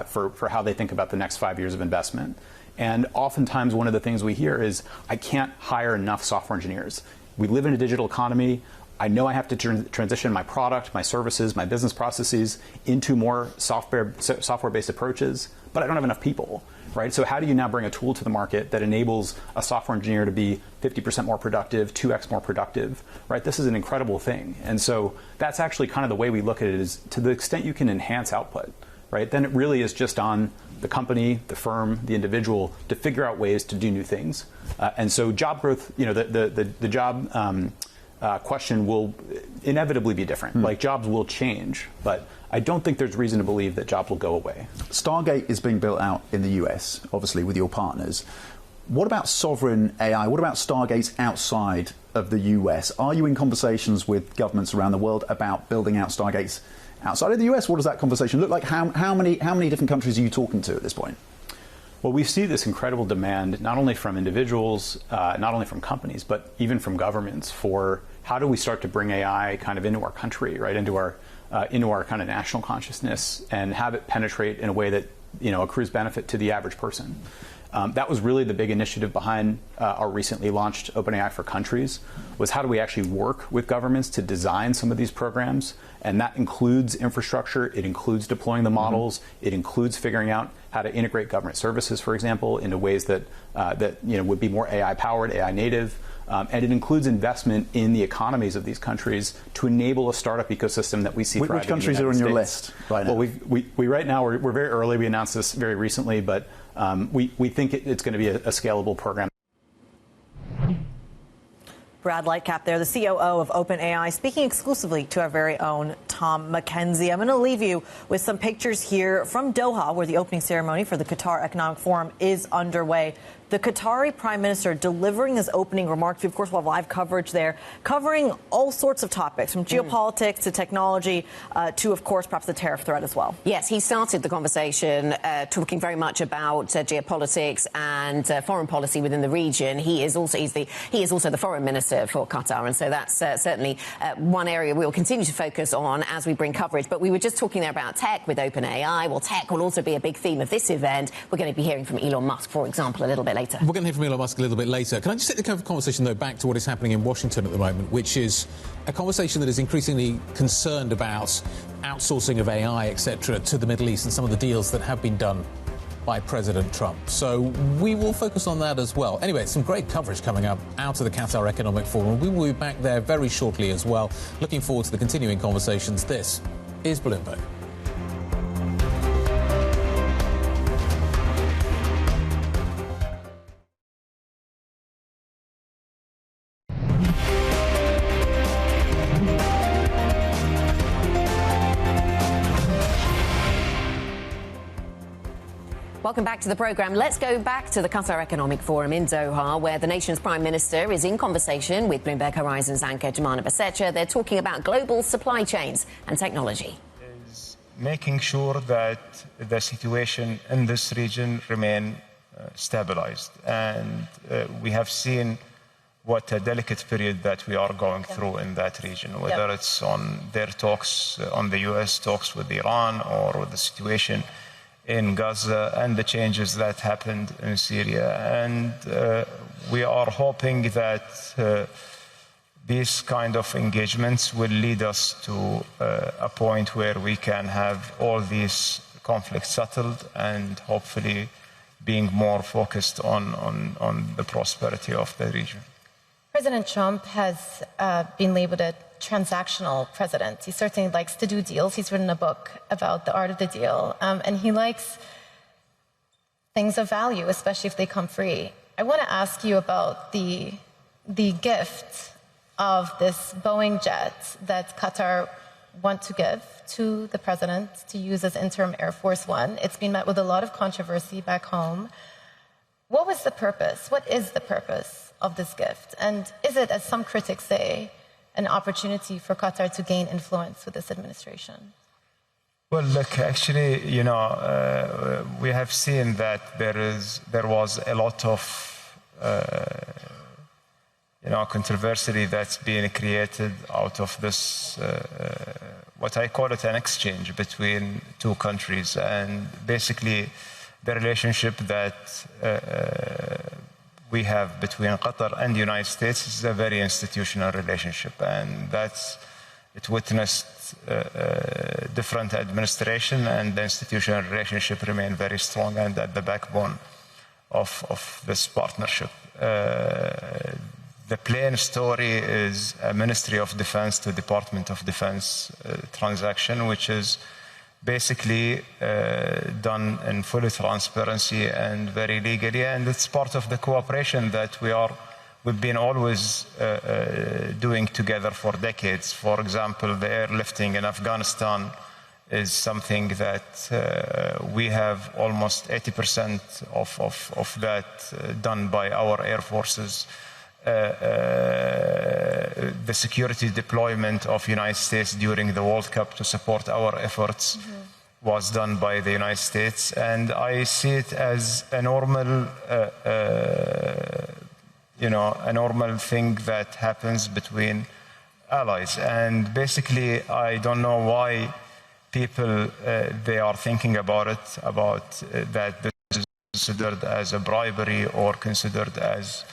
for how they think about the next 5 years of investment? And oftentimes one of the things we hear is, I can't hire enough software engineers. We live in a digital economy. I know I have to transition my product, my services, my business processes into more software-based approaches, but I don't have enough people. Right? So how do you now bring a tool to the market that enables a software engineer to be 50% more productive, 2x more productive? Right? This is an incredible thing. And so that's actually kind of the way we look at it, is to the extent you can enhance output, right? Then it really is just on the company, the firm, the individual to figure out ways to do new things. And so job growth, the job question will inevitably be different. Like jobs will change, but I don't think there's reason to believe that jobs will go away. Stargate is being built out in the US, obviously, with your partners. What about sovereign AI? What about Stargates outside of the US? Are you in conversations with governments around the world about building out Stargates outside of the US? What does that conversation look like? How many different countries are you talking to at this point? Well, we see this incredible demand, not only from individuals, not only from companies, but even from governments for how do we start to bring AI kind of into our country, right, into our kind of national consciousness and have it penetrate in a way that, accrues benefit to the average person. That was really the big initiative behind our recently launched OpenAI for Countries, was how do we actually work with governments to design some of these programs? And that includes infrastructure, it includes deploying the models, it includes figuring out how to integrate government services, for example, into ways that would be more AI powered, AI native. And it includes investment in the economies of these countries to enable a startup ecosystem that we see thriving. Which countries are on your list right now? Well, we right now we're very early. We announced this very recently, but we think it's going to be a scalable program. Brad Lightcap there, the COO of OpenAI, speaking exclusively to our very own Tom McKenzie. I'm going to leave you with some pictures here from Doha, where the opening ceremony for the Qatar Economic Forum is underway. The Qatari Prime Minister delivering his opening remarks. We, of course, will have live coverage there, covering all sorts of topics, from geopolitics to technology to, of course, perhaps the tariff threat as well. Yes, he started the conversation talking very much about geopolitics and foreign policy within the region. He is also the foreign minister for Qatar, and so that's certainly one area we will continue to focus on as we bring coverage. But we were just talking there about tech with OpenAI. Well, tech will also be a big theme of this event. We're going to be hearing from Elon Musk, for example, a little bit later. We're going to hear from Elon Musk a little bit later. Can I just take the conversation, though, back to what is happening in Washington at the moment, which is a conversation that is increasingly concerned about outsourcing of AI, etc., to the Middle East and some of the deals that have been done by President Trump. So we will focus on that as well. Anyway, some great coverage coming up out of the Qatar Economic Forum. We will be back there very shortly as well. Looking forward to the continuing conversations. This is Bloomberg. Welcome back to the programme. Let's go back to the Qatar Economic Forum in Doha, where the nation's Prime Minister is in conversation with Bloomberg Horizons anchor Jemana Besetcha. They're talking about global supply chains and technology. Is making sure that the situation in this region remain stabilized. And we have seen what a delicate period that we are going through in that region, whether it's on their talks, on the U.S. talks with Iran, or with the situation in Gaza and the changes that happened in Syria. And we are hoping that these kind of engagements will lead us to a point where we can have all these conflicts settled and hopefully being more focused on the prosperity of the region. President Trump has been labeled a transactional president. He certainly likes to do deals. He's written a book about the art of the deal, and he likes things of value, especially if they come free. I want to ask you about the gift of this Boeing jet that Qatar want to give to the president to use as interim Air Force One. It's been met with a lot of controversy back home. What was the purpose? What is the purpose of this gift? And is it, as some critics say, an opportunity for Qatar to gain influence with this administration? Well, look, actually, we have seen that there was a lot of controversy that's being created out of this, what I call it an exchange between two countries. And basically, the relationship that we have between Qatar and the United States is a very institutional relationship. And it witnessed different administration, and the institutional relationship remained very strong and at the backbone of this partnership. The plain story is a Ministry of Defense to Department of Defense transaction, which is basically done in full transparency and very legally, and it's part of the cooperation that we've been always doing together for decades. For example, the airlifting in Afghanistan is something that we have almost 80% of that done by our air forces. The security deployment of United States during the World Cup to support our efforts was done by the United States, and I see it as a normal, a normal thing that happens between allies. And basically, I don't know why people they are thinking about it, that this is considered as a bribery or considered as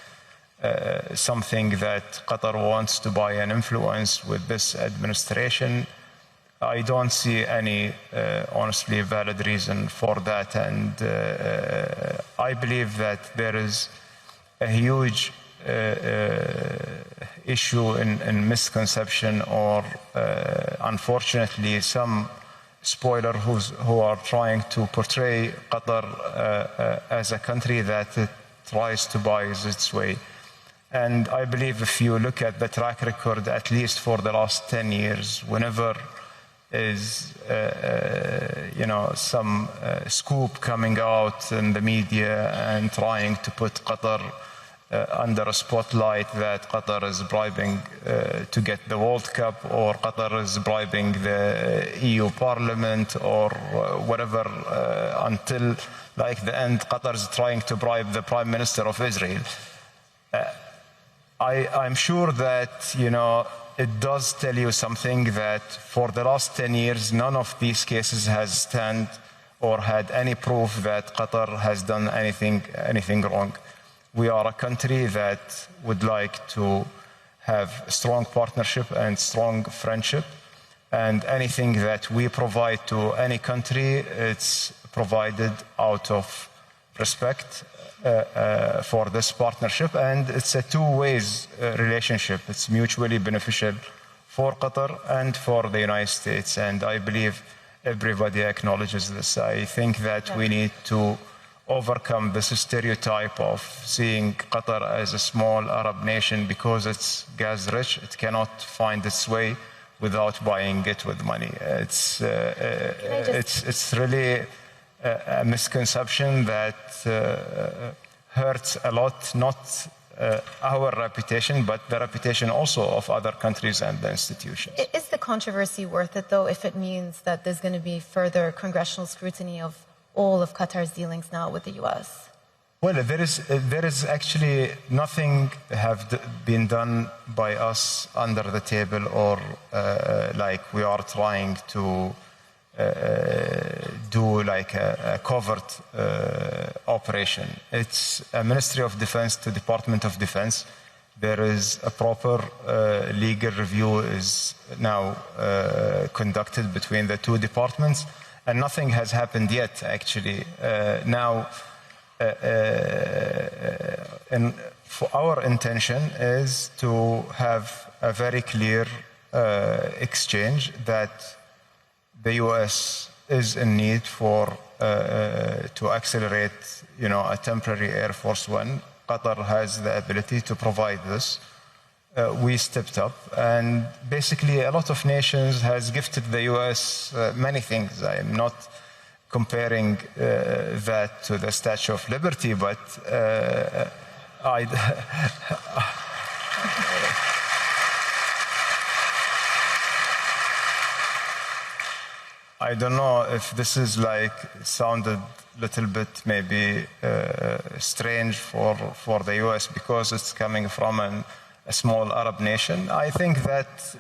something that Qatar wants to buy an influence with this administration. I don't see any, honestly, valid reason for that. And I believe that there is a huge issue in misconception or, unfortunately, some spoiler who are trying to portray Qatar as a country that it tries to buy its way. And I believe if you look at the track record, at least for the last 10 years, whenever is some scoop coming out in the media and trying to put Qatar under a spotlight, that Qatar is bribing to get the World Cup, or Qatar is bribing the EU Parliament, or whatever, until like the end, Qatar is trying to bribe the Prime Minister of Israel. I'm sure that, it does tell you something, that for the last 10 years, none of these cases has stand or had any proof that Qatar has done anything wrong. We are a country that would like to have strong partnership and strong friendship, and anything that we provide to any country, it's provided out of respect for this partnership, and it's a two-way relationship. It's mutually beneficial for Qatar and for the United States, and I believe everybody acknowledges this. I think that we need to overcome this stereotype of seeing Qatar as a small Arab nation because it's gas-rich. It cannot find its way without buying it with money. It's really a misconception that hurts a lot, not our reputation, but the reputation also of other countries and the institutions. Is the controversy worth it, though, if it means that there's going to be further congressional scrutiny of all of Qatar's dealings now with the U.S.? Well, there is actually nothing been done by us under the table or like we are trying to do like a covert operation. It's a Ministry of Defense to Department of Defense. There is a proper legal review is now conducted between the two departments, and nothing has happened yet, actually. Now, and for our intention is to have a very clear exchange that the U.S. is in need for to accelerate, a temporary Air Force One. Qatar has the ability to provide this. We stepped up, and basically a lot of nations has gifted the U.S. Many things. I am not comparing that to the Statue of Liberty, but I don't know if this is sounded a little bit maybe strange for the U.S. because it's coming from a small Arab nation. I think that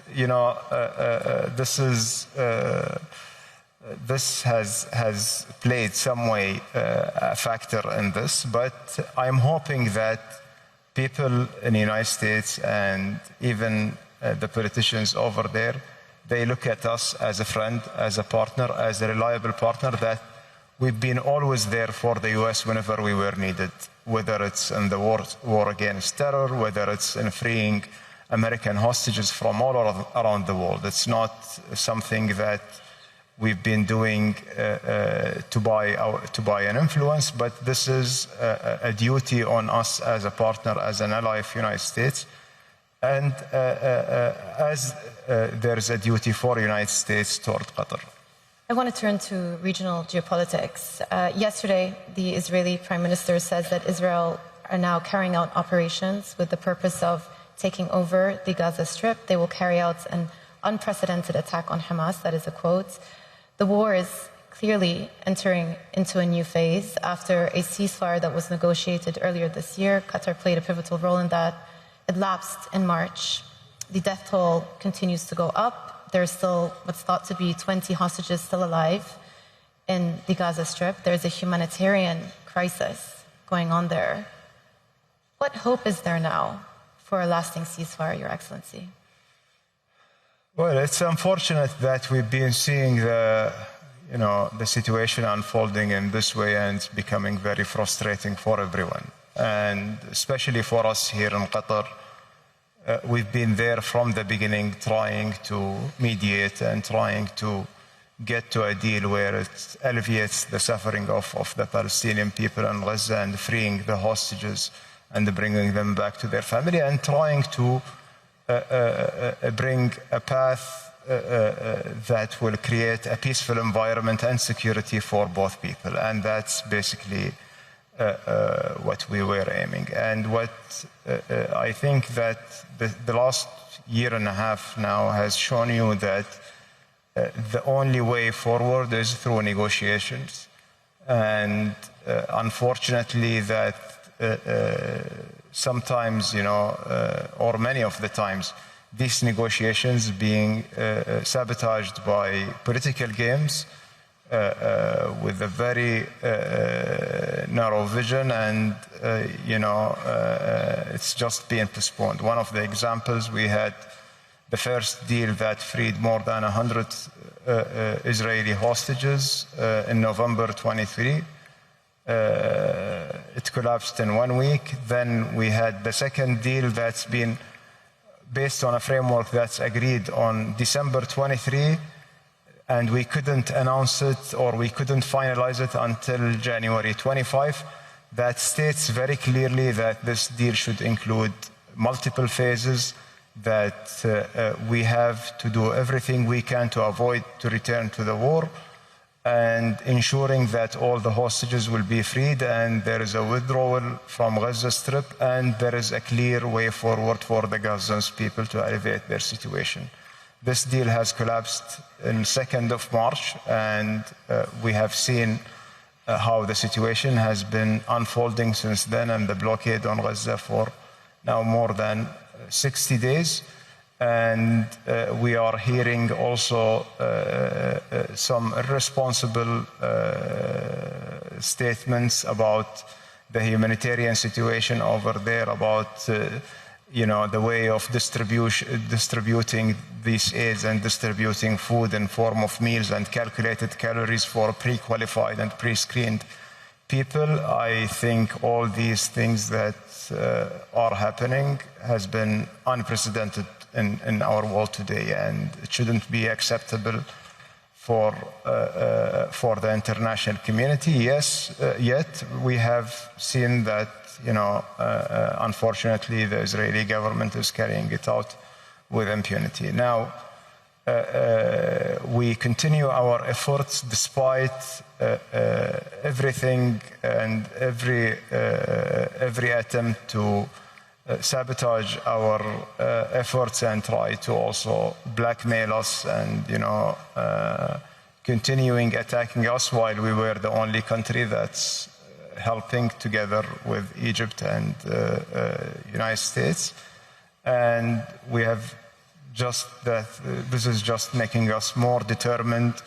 this has played some way a factor in this, but I'm hoping that people in the United States and even the politicians over there, they look at us as a friend, as a partner, as a reliable partner, that we've been always there for the U.S. whenever we were needed, whether it's in the war against terror, whether it's in freeing American hostages from all around the world. It's not something that we've been doing to buy an influence, but this is a duty on us as a partner, as an ally of the United States. And as there's a duty for the United States toward Qatar. I want to turn to regional geopolitics. Yesterday, the Israeli Prime Minister says that Israel are now carrying out operations with the purpose of taking over the Gaza Strip. They will carry out an unprecedented attack on Hamas, that is a quote. The war is clearly entering into a new phase after a ceasefire that was negotiated earlier this year. Qatar played a pivotal role in that. It lapsed in March. The death toll continues to go up. There's still what's thought to be 20 hostages still alive in the Gaza Strip. There's a humanitarian crisis going on there. What hope is there now for a lasting ceasefire, Your Excellency? Well, it's unfortunate that we've been seeing the situation unfolding in this way, and it's becoming very frustrating for everyone. And especially for us here in Qatar, we've been there from the beginning trying to mediate and trying to get to a deal where it alleviates the suffering of the Palestinian people in Gaza and freeing the hostages and bringing them back to their family, and trying to bring a path that will create a peaceful environment and security for both people. And that's basically what we were aiming. And what I think that the last year and a half now has shown you that the only way forward is through negotiations. And unfortunately that sometimes, or many of the times, these negotiations being sabotaged by political games with a very narrow vision, and it's just being postponed. One of the examples, we had the first deal that freed more than 100 Israeli hostages in November 23. It collapsed in 1 week. Then we had the second deal that's been based on a framework that's agreed on December 23, and we couldn't announce it or we couldn't finalize it until January 25. That states very clearly that this deal should include multiple phases, that we have to do everything we can to avoid to return to the war, and ensuring that all the hostages will be freed and there is a withdrawal from Gaza Strip, and there is a clear way forward for the Gazans people to alleviate their situation. This deal has collapsed on 2nd of March, and we have seen how the situation has been unfolding since then, and the blockade on Gaza for now more than 60 days. And we are hearing also some irresponsible statements about the humanitarian situation over there, about the way of distributing these aids and distributing food in form of meals and calculated calories for pre-qualified and pre-screened people. I think all these things that are happening has been unprecedented in our world today, and it shouldn't be acceptable for the international community. Yes, yet we have seen that unfortunately the Israeli government is carrying it out with impunity. Now we continue our efforts despite everything and every attempt to sabotage our efforts and try to also blackmail us and continuing attacking us while we were the only country that's helping together with Egypt and United States. And we have just that this is just making us more determined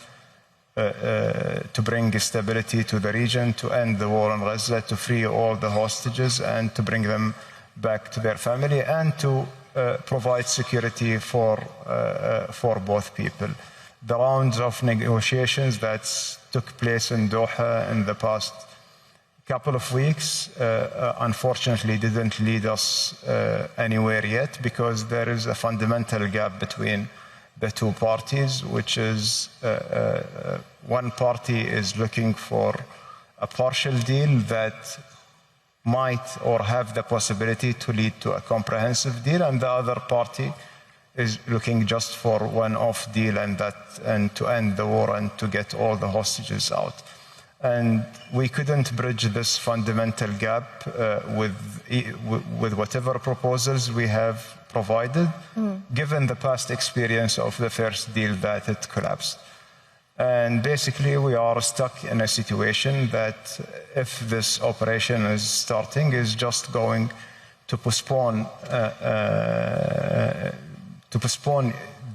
to bring stability to the region, to end the war on Gaza, to free all the hostages and to bring them back to their family, and to provide security for both people. The rounds of negotiations that took place in Doha in the past couple of weeks unfortunately didn't lead us anywhere yet, because there is a fundamental gap between the two parties, which is one party is looking for a partial deal that might or have the possibility to lead to a comprehensive deal, and the other party is looking just for one-off deal and to end the war and to get all the hostages out. And we couldn't bridge this fundamental gap with whatever proposals we have provided, given the past experience of the first deal that it collapsed. And basically, we are stuck in a situation that, if this operation is starting, is just going to postpone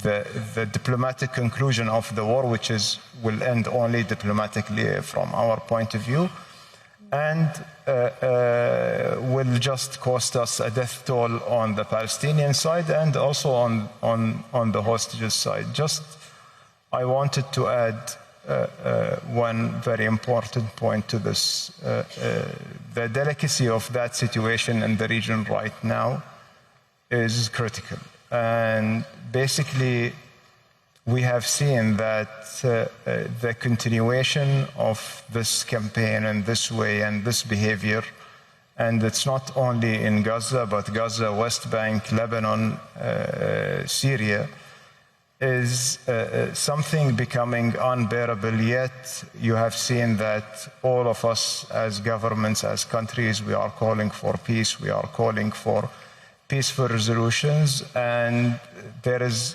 the diplomatic conclusion of the war, which will end only diplomatically from our point of view, and will just cost us a death toll on the Palestinian side and also on the hostages side. I wanted to add one very important point to this. The delicacy of that situation in the region right now is critical. And basically, we have seen that the continuation of this campaign and this way and this behavior, and it's not only in Gaza, but Gaza, West Bank, Lebanon, Syria, is something becoming unbearable. Yet you have seen that all of us as governments, as countries, we are calling for peace, we are calling for peaceful resolutions, and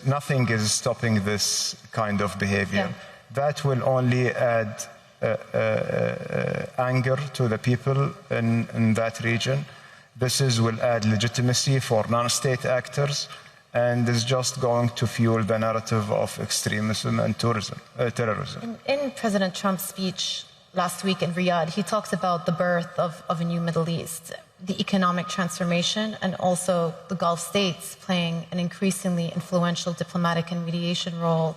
nothing is stopping this kind of behavior. That will only add anger to the people in that region. Will add legitimacy for non-state actors, and is just going to fuel the narrative of extremism and terrorism. In President Trump's speech last week in Riyadh, he talks about the birth of a new Middle East, the economic transformation, and also the Gulf states playing an increasingly influential diplomatic and mediation role,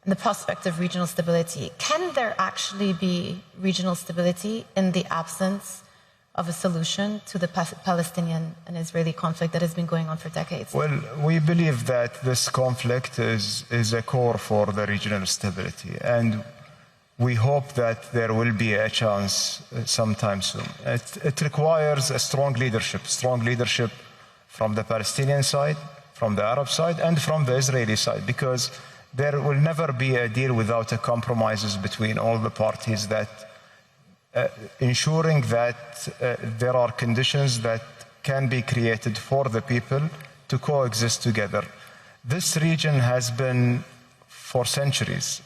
and the prospect of regional stability. Can there actually be regional stability in the absence of a solution to the Palestinian and Israeli conflict that has been going on for decades? Well, we believe that this conflict is a core for the regional stability, and we hope that there will be a chance sometime soon. It requires a strong leadership from the Palestinian side, from the Arab side, and from the Israeli side, because there will never be a deal without a compromises between all the parties, that ensuring that there are conditions that can be created for the people to coexist together. This region has been, for centuries,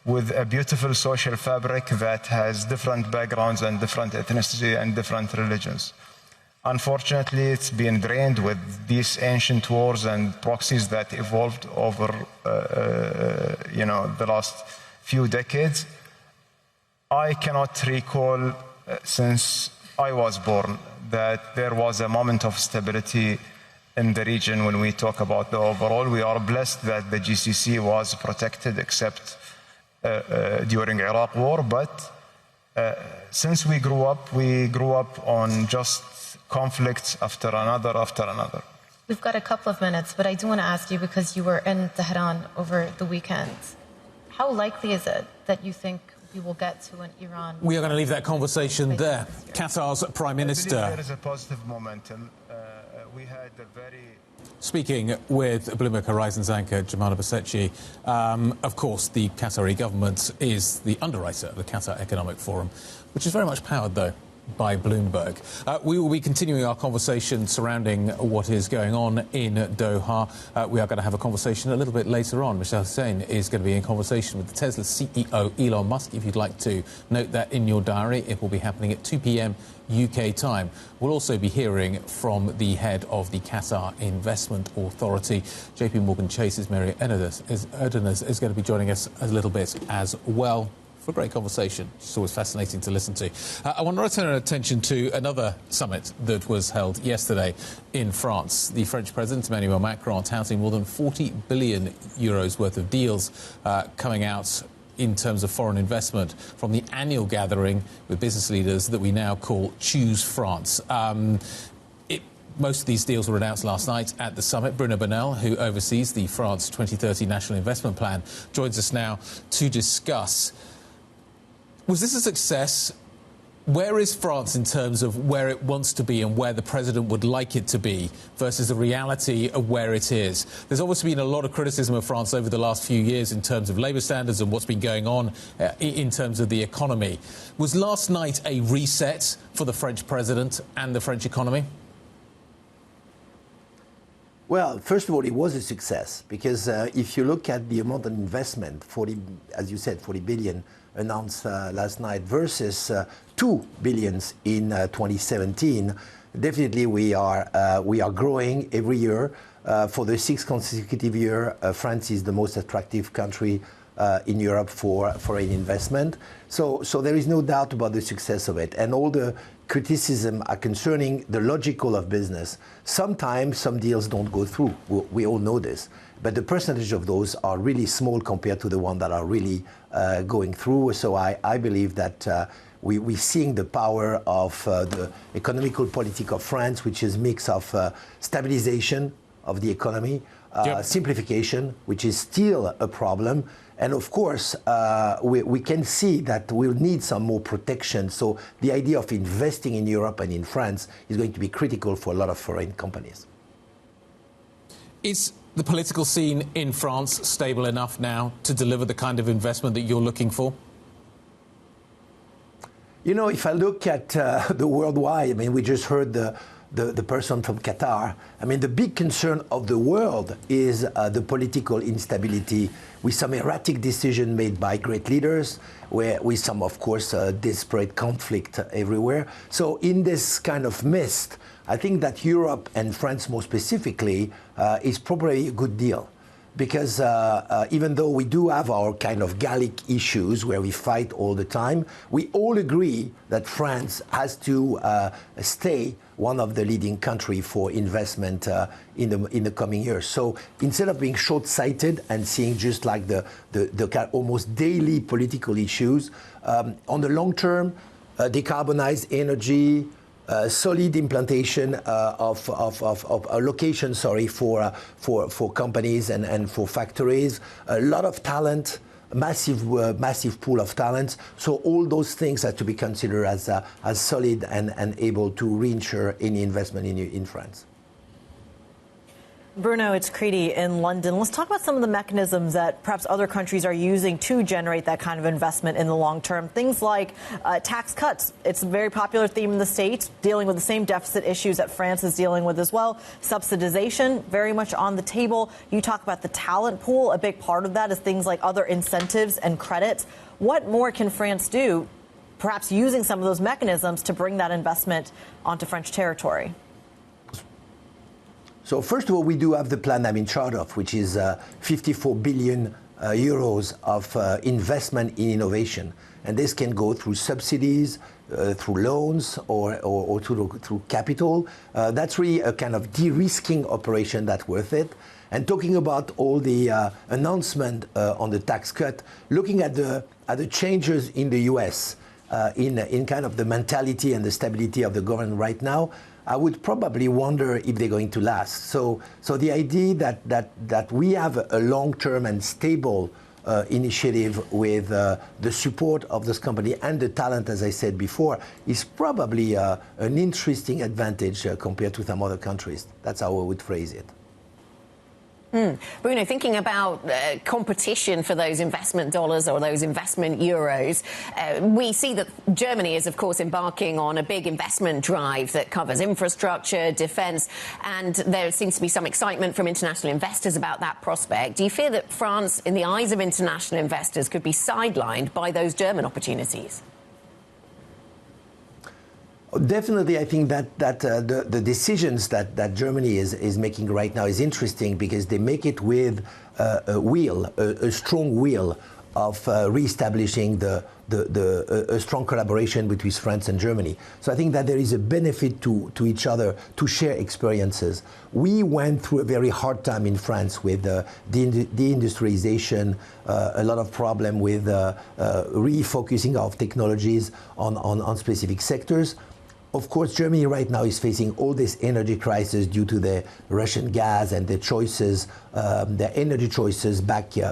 with a beautiful social fabric that has different backgrounds and different ethnicity and different religions. Unfortunately, it's been drained with these ancient wars and proxies that evolved over, the last few decades. I cannot recall since I was born that there was a moment of stability in the region when we talk about the overall. We are blessed that the GCC was protected except during Iraq war, but since we grew up on just conflicts after another. We've got a couple of minutes, but I do want to ask you, because you were in Tehran over the weekend, how likely is it that you think we will get to an Iran? We are going to leave that conversation there. Qatar's Prime Minister. There is a positive momentum. We had a very... Speaking with Bloomberg Horizons anchor Jamala Basetchi, of course, the Qatari government is the underwriter of the Qatar Economic Forum, which is very much powered, though, by Bloomberg. We will be continuing our conversation surrounding what is going on in Doha. We are going to have a conversation a little bit later on. Michelle Hussein is going to be in conversation with the Tesla CEO Elon Musk. If you'd like to note that in your diary, it will be happening at 2 p.m. UK time. We'll also be hearing from the head of the Qatar Investment Authority. JPMorgan Chase's Mary Erdenes is going to be joining us a little bit as well, for a great conversation. It's always fascinating to listen to. I want to turn our attention to another summit that was held yesterday in France. The French President, Emmanuel Macron, touting more than 40 billion euros worth of deals coming out in terms of foreign investment from the annual gathering with business leaders that we now call Choose France. Most of these deals were announced last night at the summit. Bruno Bonnell, who oversees the France 2030 National Investment Plan, joins us now to discuss. Was this a success? Where is France in terms of where it wants to be and where the president would like it to be versus the reality of where it is? There's obviously been a lot of criticism of France over the last few years in terms of labour standards and what's been going on in terms of the economy. Was last night a reset for the French president and the French economy? Well, first of all, it was a success because if you look at the amount of investment, 40 billion announced last night versus 2 billion in 2017, definitely we are growing every year. For the sixth consecutive year, France is the most attractive country in Europe for foreign investment. So there is no doubt about the success of it. And all the criticism are concerning the logical of business. Sometimes some deals don't go through. We all know this. But the percentage of those are really small compared to the ones that are really going through. So I believe that we're seeing the power of the economical politic of France, which is a mix of stabilization of the economy, simplification, which is still a problem. And of course, we can see that we'll need some more protection. So the idea of investing in Europe and in France is going to be critical for a lot of foreign companies. Is the political scene in France stable enough now to deliver the kind of investment that you're looking for? You know, if I look at the worldwide, I mean, we just heard the person from Qatar. I mean, the big concern of the world is the political instability with some erratic decision made by great leaders, with some, of course, desperate conflict everywhere. So in this kind of mist, I think that Europe and France more specifically is probably a good deal. Because even though we do have our kind of Gallic issues where we fight all the time, we all agree that France has to stay one of the leading countries for investment in the coming years. So instead of being short-sighted and seeing just like the almost daily political issues, on the long term, decarbonized energy, solid implantation of allocation, for companies and for factories, a lot of talent, massive pool of talents. So all those things have to be considered as solid and able to reinsure any investment in France. Bruno, it's Kriti in London. Let's talk about some of the mechanisms that perhaps other countries are using to generate that kind of investment in the long term. Things like tax cuts. It's a very popular theme in the States, dealing with the same deficit issues that France is dealing with as well. Subsidization, very much on the table. You talk about the talent pool. A big part of that is things like other incentives and credits. What more can France do, perhaps using some of those mechanisms to bring that investment onto French territory? So first of all, we do have the plan I'm in charge of, which is 54 billion euros of investment in innovation. And this can go through subsidies, through loans, or through capital. That's really a kind of de-risking operation that's worth it. And talking about all the announcement on the tax cut, looking at the changes in the US, in kind of the mentality and the stability of the government right now, I would probably wonder if they're going to last. So the idea that we have a long-term and stable initiative with the support of this company and the talent, as I said before, is probably an interesting advantage compared to some other countries. That's how I would phrase it. Bruno, thinking about competition for those investment dollars or those investment euros, we see that Germany is, of course, embarking on a big investment drive that covers infrastructure, defence, and there seems to be some excitement from international investors about that prospect. Do you fear that France, in the eyes of international investors, could be sidelined by those German opportunities? Definitely, I think that the decisions that Germany is making right now is interesting because they make it with a strong will of reestablishing a strong collaboration between France and Germany. So I think that there is a benefit to each other to share experiences. We went through a very hard time in France with deindustrialization, a lot of problem with refocusing of technologies on specific sectors. Of course, Germany right now is facing all this energy crisis due to the Russian gas and the choices, the energy choices back in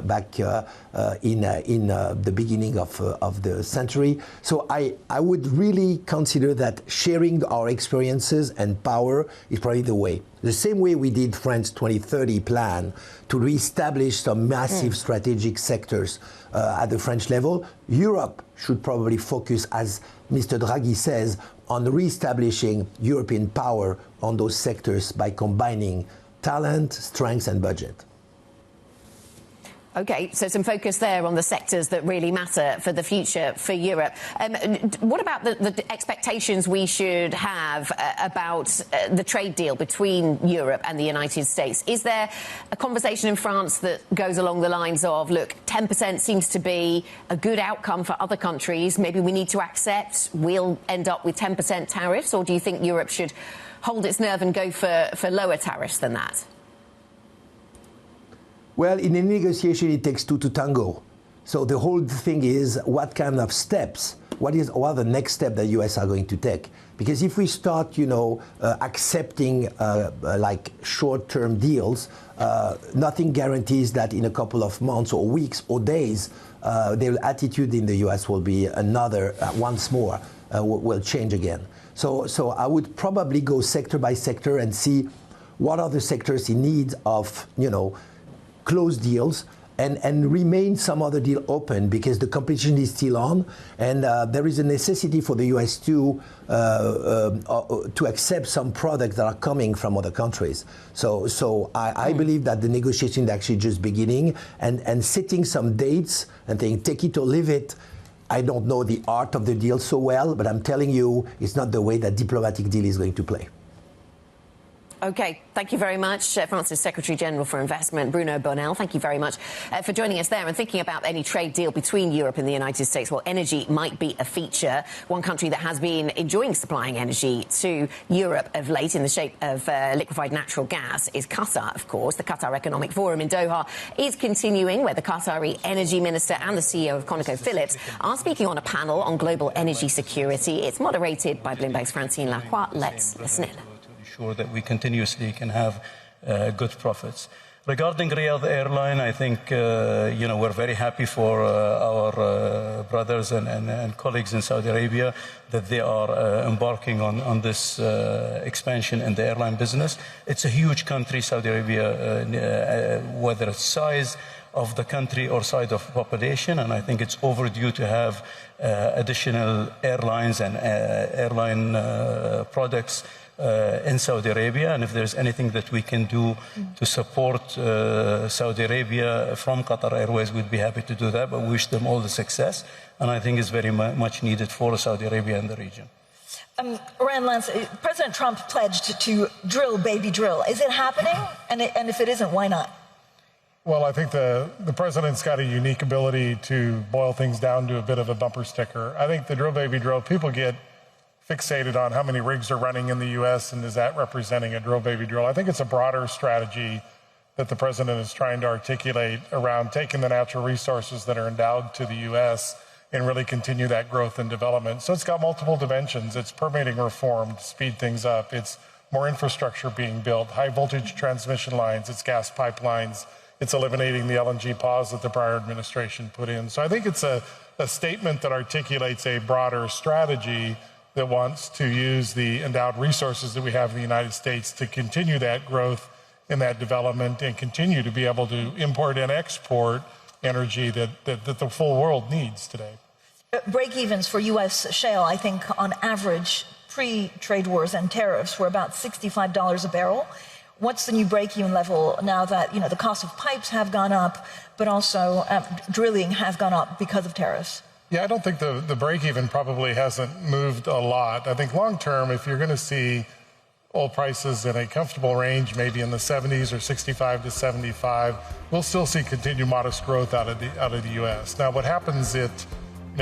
the beginning of the century. So I would really consider that sharing our experiences and power is probably the way. The same way we did France 2030 plan to reestablish some massive strategic sectors at the French level, Europe should probably focus, as Mr. Draghi says, on reestablishing European power on those sectors by combining talent, strengths, and budget. OK, so some focus there on the sectors that really matter for the future for Europe. What about the expectations we should have about the trade deal between Europe and the United States? Is there a conversation in France that goes along the lines of, look, 10% seems to be a good outcome for other countries, maybe we need to accept we'll end up with 10% tariffs, or do you think Europe should hold its nerve and go for lower tariffs than that? Well, in a negotiation, it takes two to tango. So the whole thing is what kind of steps, what are the next step the US are going to take? Because if we start, accepting like short-term deals, nothing guarantees that in a couple of months or weeks or days, their attitude in the US will be once more, will change again. So I would probably go sector by sector and see what are the sectors in need of, close deals and remain some other deal open because the competition is still on, and there is a necessity for the US to accept some products that are coming from other countries. So I believe that the negotiation is actually just beginning, and setting some dates and saying take it or leave it. I don't know the art of the deal so well, but I'm telling you it's not the way that diplomatic deal is going to play. OK, thank you very much, France's Secretary-General for Investment, Bruno Bonnell. Thank you very much for joining us there and thinking about any trade deal between Europe and the United States. Well, energy might be a feature. One country that has been enjoying supplying energy to Europe of late in the shape of liquefied natural gas is Qatar, of course. The Qatar Economic Forum in Doha is continuing, where the Qatari Energy Minister and the CEO of ConocoPhillips are speaking on a panel on global energy security. It's moderated by Bloomberg's Francine Lacroix. Let's listen in. Sure that we continuously can have good profits. Regarding Riyadh Airline, I think we're very happy for our brothers and colleagues in Saudi Arabia that they are embarking on this expansion in the airline business. It's a huge country, Saudi Arabia, whether it's size of the country or size of population, and I think it's overdue to have additional airlines and airline products in Saudi Arabia. And if there's anything that we can do to support Saudi Arabia from Qatar Airways, we'd be happy to do that, but we wish them all the success, and I think it's very much needed for Saudi Arabia and the region. Rand Lance, President Trump pledged to drill, baby, drill. Is it happening? And if it isn't, why not? Well, I think the president's got a unique ability to boil things down to a bit of a bumper sticker. I think the drill, baby, drill, people get fixated on how many rigs are running in the U.S. and is that representing a drill, baby, drill. I think it's a broader strategy that the president is trying to articulate around taking the natural resources that are endowed to the U.S. and really continue that growth and development. So it's got multiple dimensions. It's permitting reform to speed things up. It's more infrastructure being built, high voltage transmission lines, it's gas pipelines. It's eliminating the LNG pause that the prior administration put in. So I think it's a statement that articulates a broader strategy that wants to use the endowed resources that we have in the United States to continue that growth and that development and continue to be able to import and export energy that the full world needs today. Break-evens for U.S. shale, I think, on average, pre-trade wars and tariffs were about $65 a barrel. What's the new break-even level now that, the cost of pipes have gone up, but also drilling has gone up because of tariffs? Yeah, I don't think the break-even probably hasn't moved a lot. I think long-term, if you're going to see oil prices in a comfortable range, maybe in the 70s or 65 to 75, we'll still see continued modest growth out of the U.S. Now, what happens at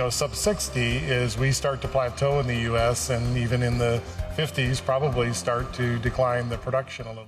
sub 60 is we start to plateau in the U.S. and even in the 50s probably start to decline the production a little.